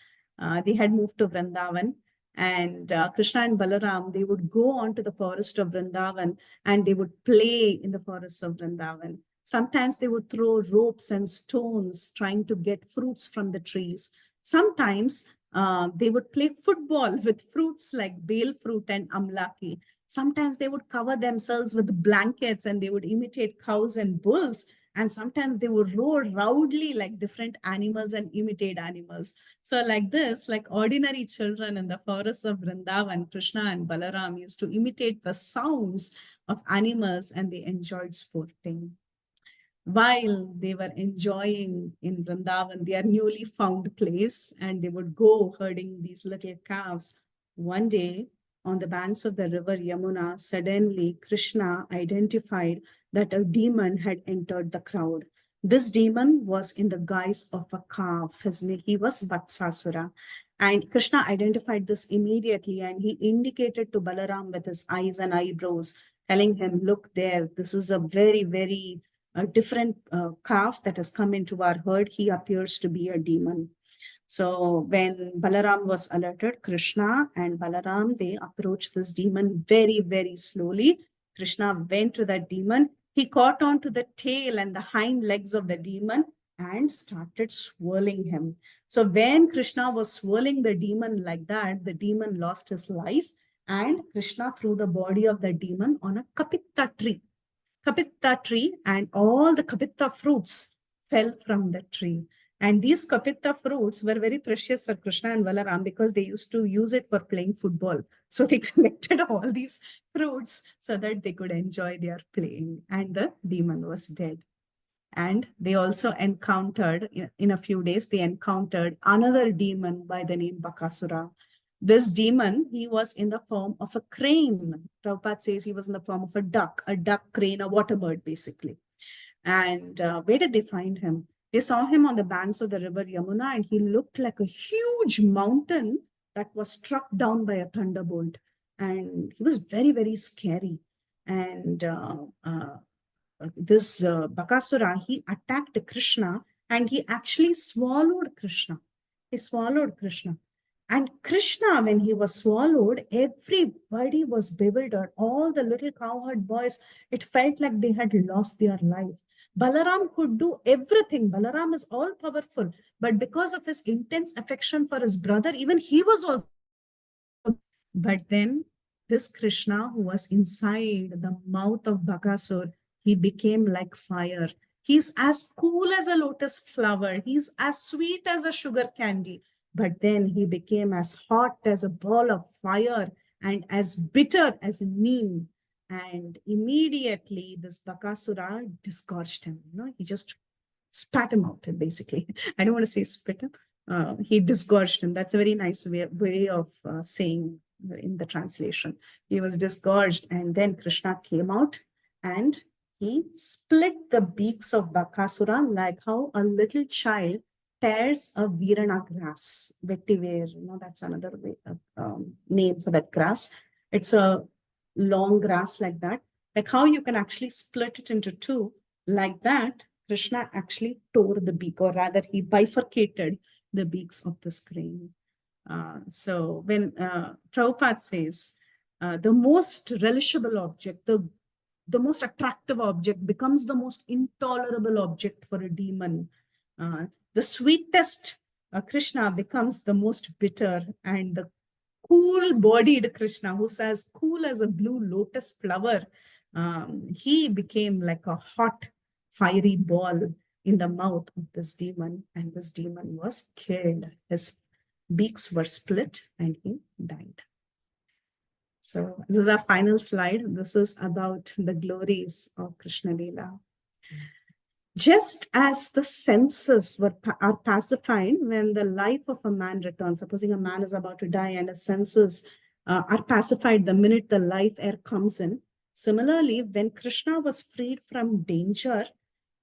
They had moved to Vrindavan, and Krishna and Balaram, they would go on to the forest of Vrindavan and they would play in the forest of Vrindavan. Sometimes they would throw ropes and stones trying to get fruits from the trees. Sometimes they would play football with fruits like bale fruit and amlaki. Sometimes they would cover themselves with blankets and they would imitate cows and bulls, and sometimes they would roar loudly like different animals and imitate animals. So like this, like ordinary children in the forests of Vrindavan, Krishna and Balaram used to imitate the sounds of animals and they enjoyed sporting. While they were enjoying in Vrindavan their newly found place, and they would go herding these little calves, one day on the banks of the river Yamuna, suddenly Krishna identified that a demon had entered the crowd. This demon was in the guise of a calf. His name, he was Vatsasura. And Krishna identified this immediately and he indicated to Balaram with his eyes and eyebrows, telling him, look there, this is a very, very different calf that has come into our herd. He appears to be a demon. So when Balaram was alerted, Krishna and Balaram, they approached this demon very, very slowly. Krishna went to that demon. He caught on to the tail and the hind legs of the demon and started swirling him. So when Krishna was swirling the demon like that, the demon lost his life and Krishna threw the body of the demon on a kapita tree. Kapita tree, and all the kapita fruits fell from the tree. And these kapita fruits were very precious for Krishna and Balaram because they used to use it for playing football. So they collected all these fruits so that they could enjoy their playing. And the demon was dead. And they also encountered, in a few days, they encountered another demon by the name Bakasura. This demon, he was in the form of a crane. Prabhupada says he was in the form of a duck crane, a water bird, basically. And where did they find him? They saw him on the banks of the river Yamuna, and he looked like a huge mountain that was struck down by a thunderbolt. And he was very, very scary. And this Bakasura, he attacked Krishna and he actually swallowed Krishna. He swallowed Krishna. And Krishna, when he was swallowed, everybody was bewildered. All the little cowherd boys, it felt like they had lost their life. Balaram could do everything. Balaram is all powerful. But because of his intense affection for his brother, even he was also. But then this Krishna, who was inside the mouth of Bakasur, he became like fire. He's as cool as a lotus flower. He's as sweet as a sugar candy. But then he became as hot as a ball of fire and as bitter as a neem. And immediately this Bakasura disgorged him. He just spat him out, basically. I don't want to say spit him. He disgorged him. That's a very nice way of saying in the translation. He was disgorged, and then Krishna came out and he split the beaks of Bakasura like how a little child tears a virana grass. Vetiver, that's another way name for that grass. It's a long grass like that. Like how you can actually split it into two, like that, Krishna actually tore the beak, or rather, he bifurcated the beaks of the crane. So when Prabhupada says the most relishable object, the most attractive object becomes the most intolerable object for a demon. The sweetest Krishna becomes the most bitter, and the cool-bodied Krishna, who's as cool as a blue lotus flower, he became like a hot, fiery ball in the mouth of this demon, and this demon was killed. His beaks were split, and he died. So this is our final slide. This is about the glories of Krishna Leela. Just as the senses are pacified when the life of a man returns, supposing a man is about to die and his senses are pacified the minute the life air comes in. Similarly, when Krishna was freed from danger,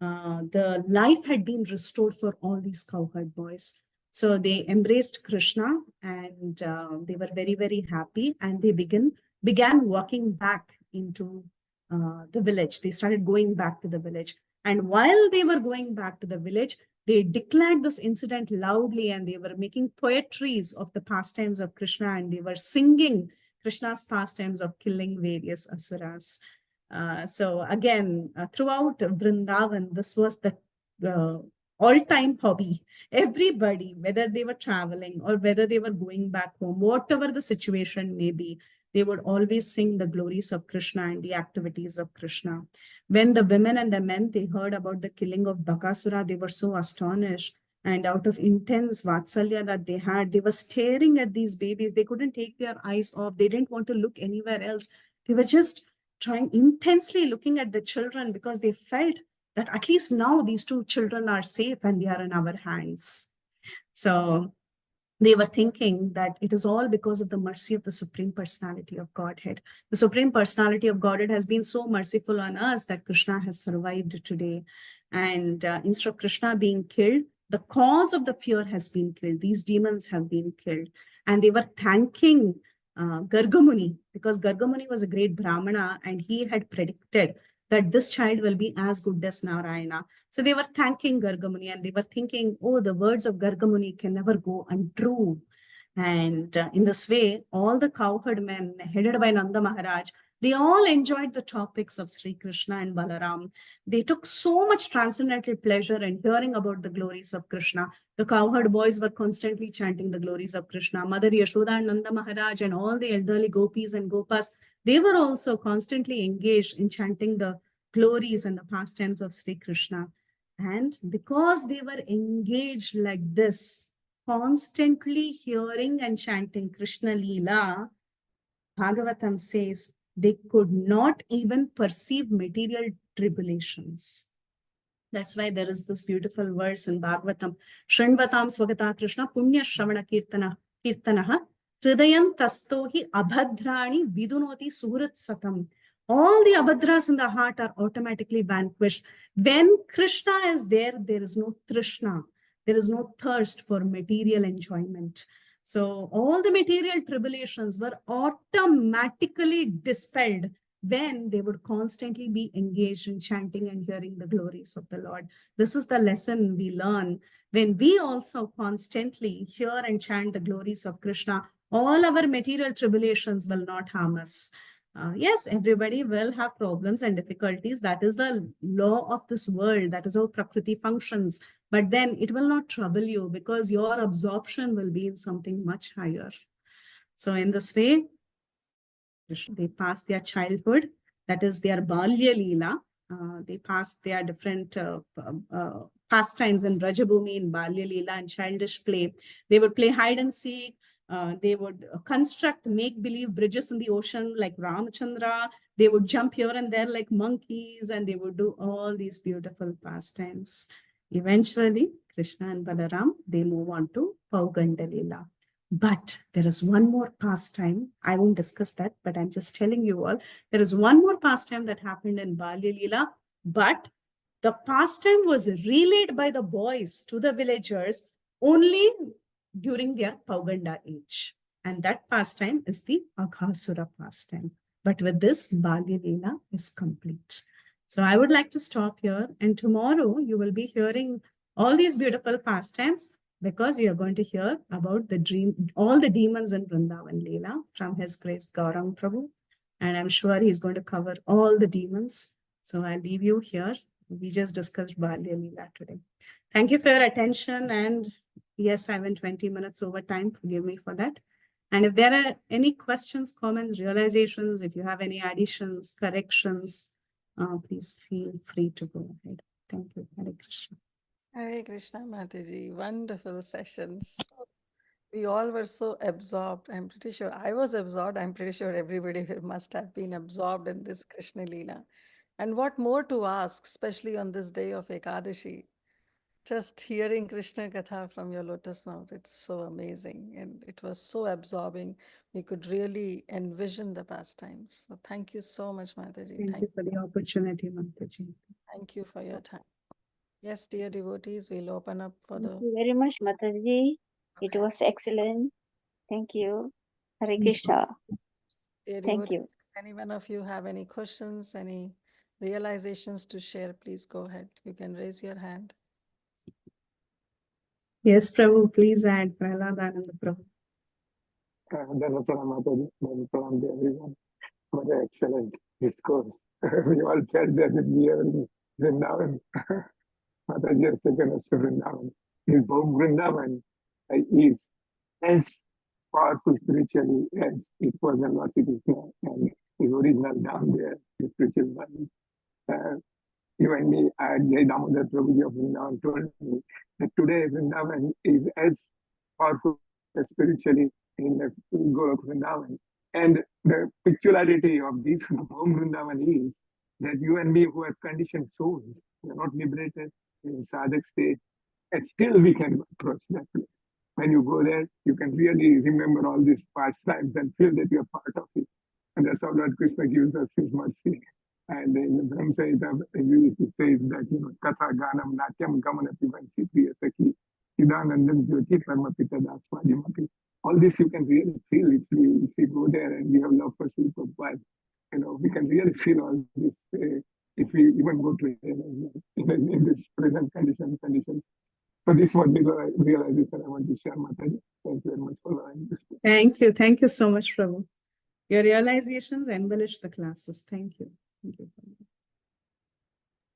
the life had been restored for all these cowherd boys. So they embraced Krishna and they were very, very happy, and they began walking back into the village. They started going back to the village. And while they were going back to the village, they declared this incident loudly, and they were making poetries of the pastimes of Krishna, and they were singing Krishna's pastimes of killing various asuras. So again, throughout Vrindavan, this was the uh, all-time hobby. Everybody, whether they were traveling or whether they were going back home, whatever the situation may be, they would always sing the glories of Krishna and the activities of Krishna. When the women and the men, they heard about the killing of Bakasura, they were so astonished. And out of intense vatsalya that they had, they were staring at these babies. They couldn't take their eyes off. They didn't want to look anywhere else. They were just trying intensely looking at the children because they felt that at least now these two children are safe and they are in our hands. So they were thinking that it is all because of the mercy of the Supreme Personality of Godhead. The Supreme Personality of Godhead has been so merciful on us that Krishna has survived today. And instead of Krishna being killed, the cause of the fear has been killed. These demons have been killed. And they were thanking Gargamuni, because Gargamuni was a great Brahmana and he had predicted that this child will be as good as Narayana. So they were thanking Gargamuni and they were thinking, oh, the words of Gargamuni can never go untrue. And in this way, all the cowherd men headed by Nanda Maharaj, they all enjoyed the topics of Sri Krishna and Balaram. They took so much transcendental pleasure in hearing about the glories of Krishna. The cowherd boys were constantly chanting the glories of Krishna. Mother Yashoda and Nanda Maharaj and all the elderly gopis and gopas, they were also constantly engaged in chanting the glories and the pastimes of Sri Krishna. And because they were engaged like this, constantly hearing and chanting Krishna Leela, Bhagavatam says they could not even perceive material tribulations. That's why there is this beautiful verse in Bhagavatam, Shrinvatam Swagata Krishna Punya Shravana Kirtanaha Hridayam Tastohi Abhadrani Vidunoti Surat Satam. All the abhadras in the heart are automatically vanquished. When Krishna is there, there is no Trishna. There is no thirst for material enjoyment. So all the material tribulations were automatically dispelled when they would constantly be engaged in chanting and hearing the glories of the Lord. This is the lesson we learn when we also constantly hear and chant the glories of Krishna. All our material tribulations will not harm us. Yes, everybody will have problems and difficulties. That is the law of this world. That is how Prakriti functions. But then it will not trouble you because your absorption will be in something much higher. So in this way, they pass their childhood, that is their Balya Leela. They pass their different pastimes in Rajabhumi, in Balya Leela, and childish play. They would play hide and seek. They would construct make-believe bridges in the ocean like Ramachandra. They would jump here and there like monkeys, and they would do all these beautiful pastimes. Eventually, Krishna and Balaram, they move on to Pauganda Leela. But there is one more pastime. I won't discuss that, but I'm just telling you all. There is one more pastime that happened in Balya Leela, but the pastime was relayed by the boys to the villagers only during their Pauganda age. And that pastime is the Aghasura pastime. But with this, Balya Leela is complete. So I would like to stop here. And tomorrow you will be hearing all these beautiful pastimes, because you are going to hear about the dream, all the demons in Vrindavan Leela from His Grace Gaurang Prabhu. And I'm sure he's going to cover all the demons. So I'll leave you here. We just discussed Balya Leela today. Thank you for your attention. And yes, I went 20 minutes over time. Forgive me for that. And if there are any questions, comments, realizations, if you have any additions, corrections, please feel free to go ahead. Thank you. Hare Krishna. Hare Krishna Mataji, wonderful sessions. We all were so absorbed. I'm pretty sure I was absorbed. I'm pretty sure everybody must have been absorbed in this Krishna Leela. And what more to ask, especially on this day of Ekadashi? Just hearing Krishna Katha from your lotus mouth, it's so amazing. And it was so absorbing. We could really envision the pastimes. So thank you so much, Mataji. Thank you for the opportunity, Mataji. Thank you for your time. Yes, dear devotees, we'll open up for Thank the. you very much, Mataji. It Okay. was excellent. Thank you. Hare Thank you. Krishna. Dear Thank you. devotees, if any one of you have any questions, any realizations to share, please go ahead. You can raise your hand. Yes, Prabhu, please add Prahlad Ananda Prabhu. Dhanapranam Mataji, Dhanapranam to everyone. What an excellent discourse. We all felt that we are in Vrindavan. Mataji has taken us to Vrindavan. His home Vrindavan is as powerful spiritually as it was in Lord Krishna and his original down there, the spiritual body. You and me, Jai Damodar Prabhuji of Vrindavan told me that today Vrindavan is as powerful spiritually in the Golok Vrindavan. And the peculiarity of this home Vrindavan is that you and me who are conditioned souls, we are not liberated in sadhak state, and still we can approach that place. When you go there, you can really remember all these pastimes and feel that you are part of it. And that's how Lord Krishna gives us his mercy. And in the Brahma Samhita, it says that, Katha, Ganam, Natyam, Gamanati, Vansi, Priya, Sakhi, Siddhanandam, Jyoti, Karma, Pita, Daswajimati. All this you can really feel if we go there and we have love for Sri Prabhupada. We can really feel all this if we even go to in this present conditions. So this is what the realization I want to share, Mataji. Thank you very much for allowing this. Thank you. Thank you so much, Prabhu. Your realizations embellish the classes. Thank you. Thank you.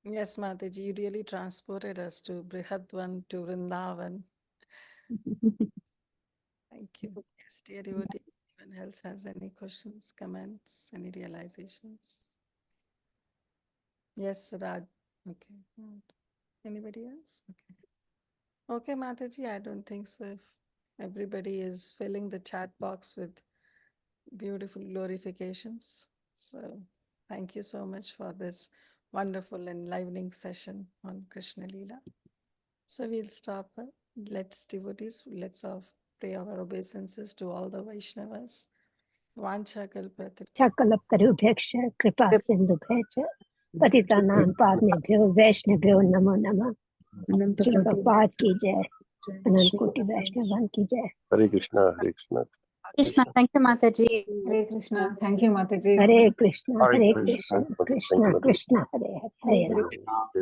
Yes, Mataji, you really transported us to Brihadwan, to Vrindavan. Thank you. Yes, dear devotee, anyone else has any questions, comments, any realizations? Yes, Raj. Okay. Anybody else? Okay. Okay, Mataji, I don't think so. If everybody is filling the chat box with beautiful glorifications. So thank you so much for this wonderful enlivening session on Krishna Leela. So we'll stop. Let's devotees, let's pray our obeisances to all the Vaishnavas. Vancha kalpatra. Chakalaptarubhyaksha kripa sindhubhya पतितानां पावनेभ्यो वैष्णवेभ्यो नमो नमः। श्री भगवान की जय, अनंत कोटि वैष्णवान की जय। Hare Krishna, Hare Krishna. Krishna, thank you, Mataji. Hare Krishna, thank you, Mataji. Hare Krishna Hare Krishna Krishna. Krishna Krishna Hare Hare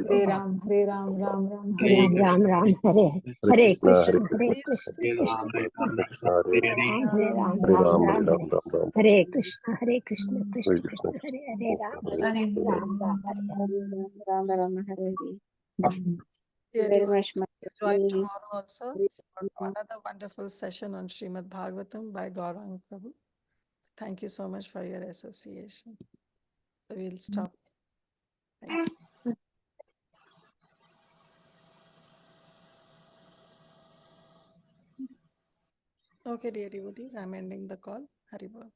Hare Ram, Hare Ram, Ram Ram, Hare Hare Ram Ram Ram Hare Hare Krishna Krishna, Hare Hare Krishna Krishna. Krishna Krishna, Hare Hare Ram Hare Ram Ram, Hare Ram Ram, Ram Ram. Hare Krishna Krishna Hare Krishna Krishna, Krishna Hare Krishna. Hare Ram Hare Ram Hare. Ram Ram Hare Ram Ram Hare Hare. Dear Very much, devotees, please join Mataji. tomorrow also for another wonderful session on Srimad Bhagavatam by Gaurang Prabhu. Thank you so much for your association. So we'll stop. Thank you. Okay, dear devotees, I'm ending the call. Haribol.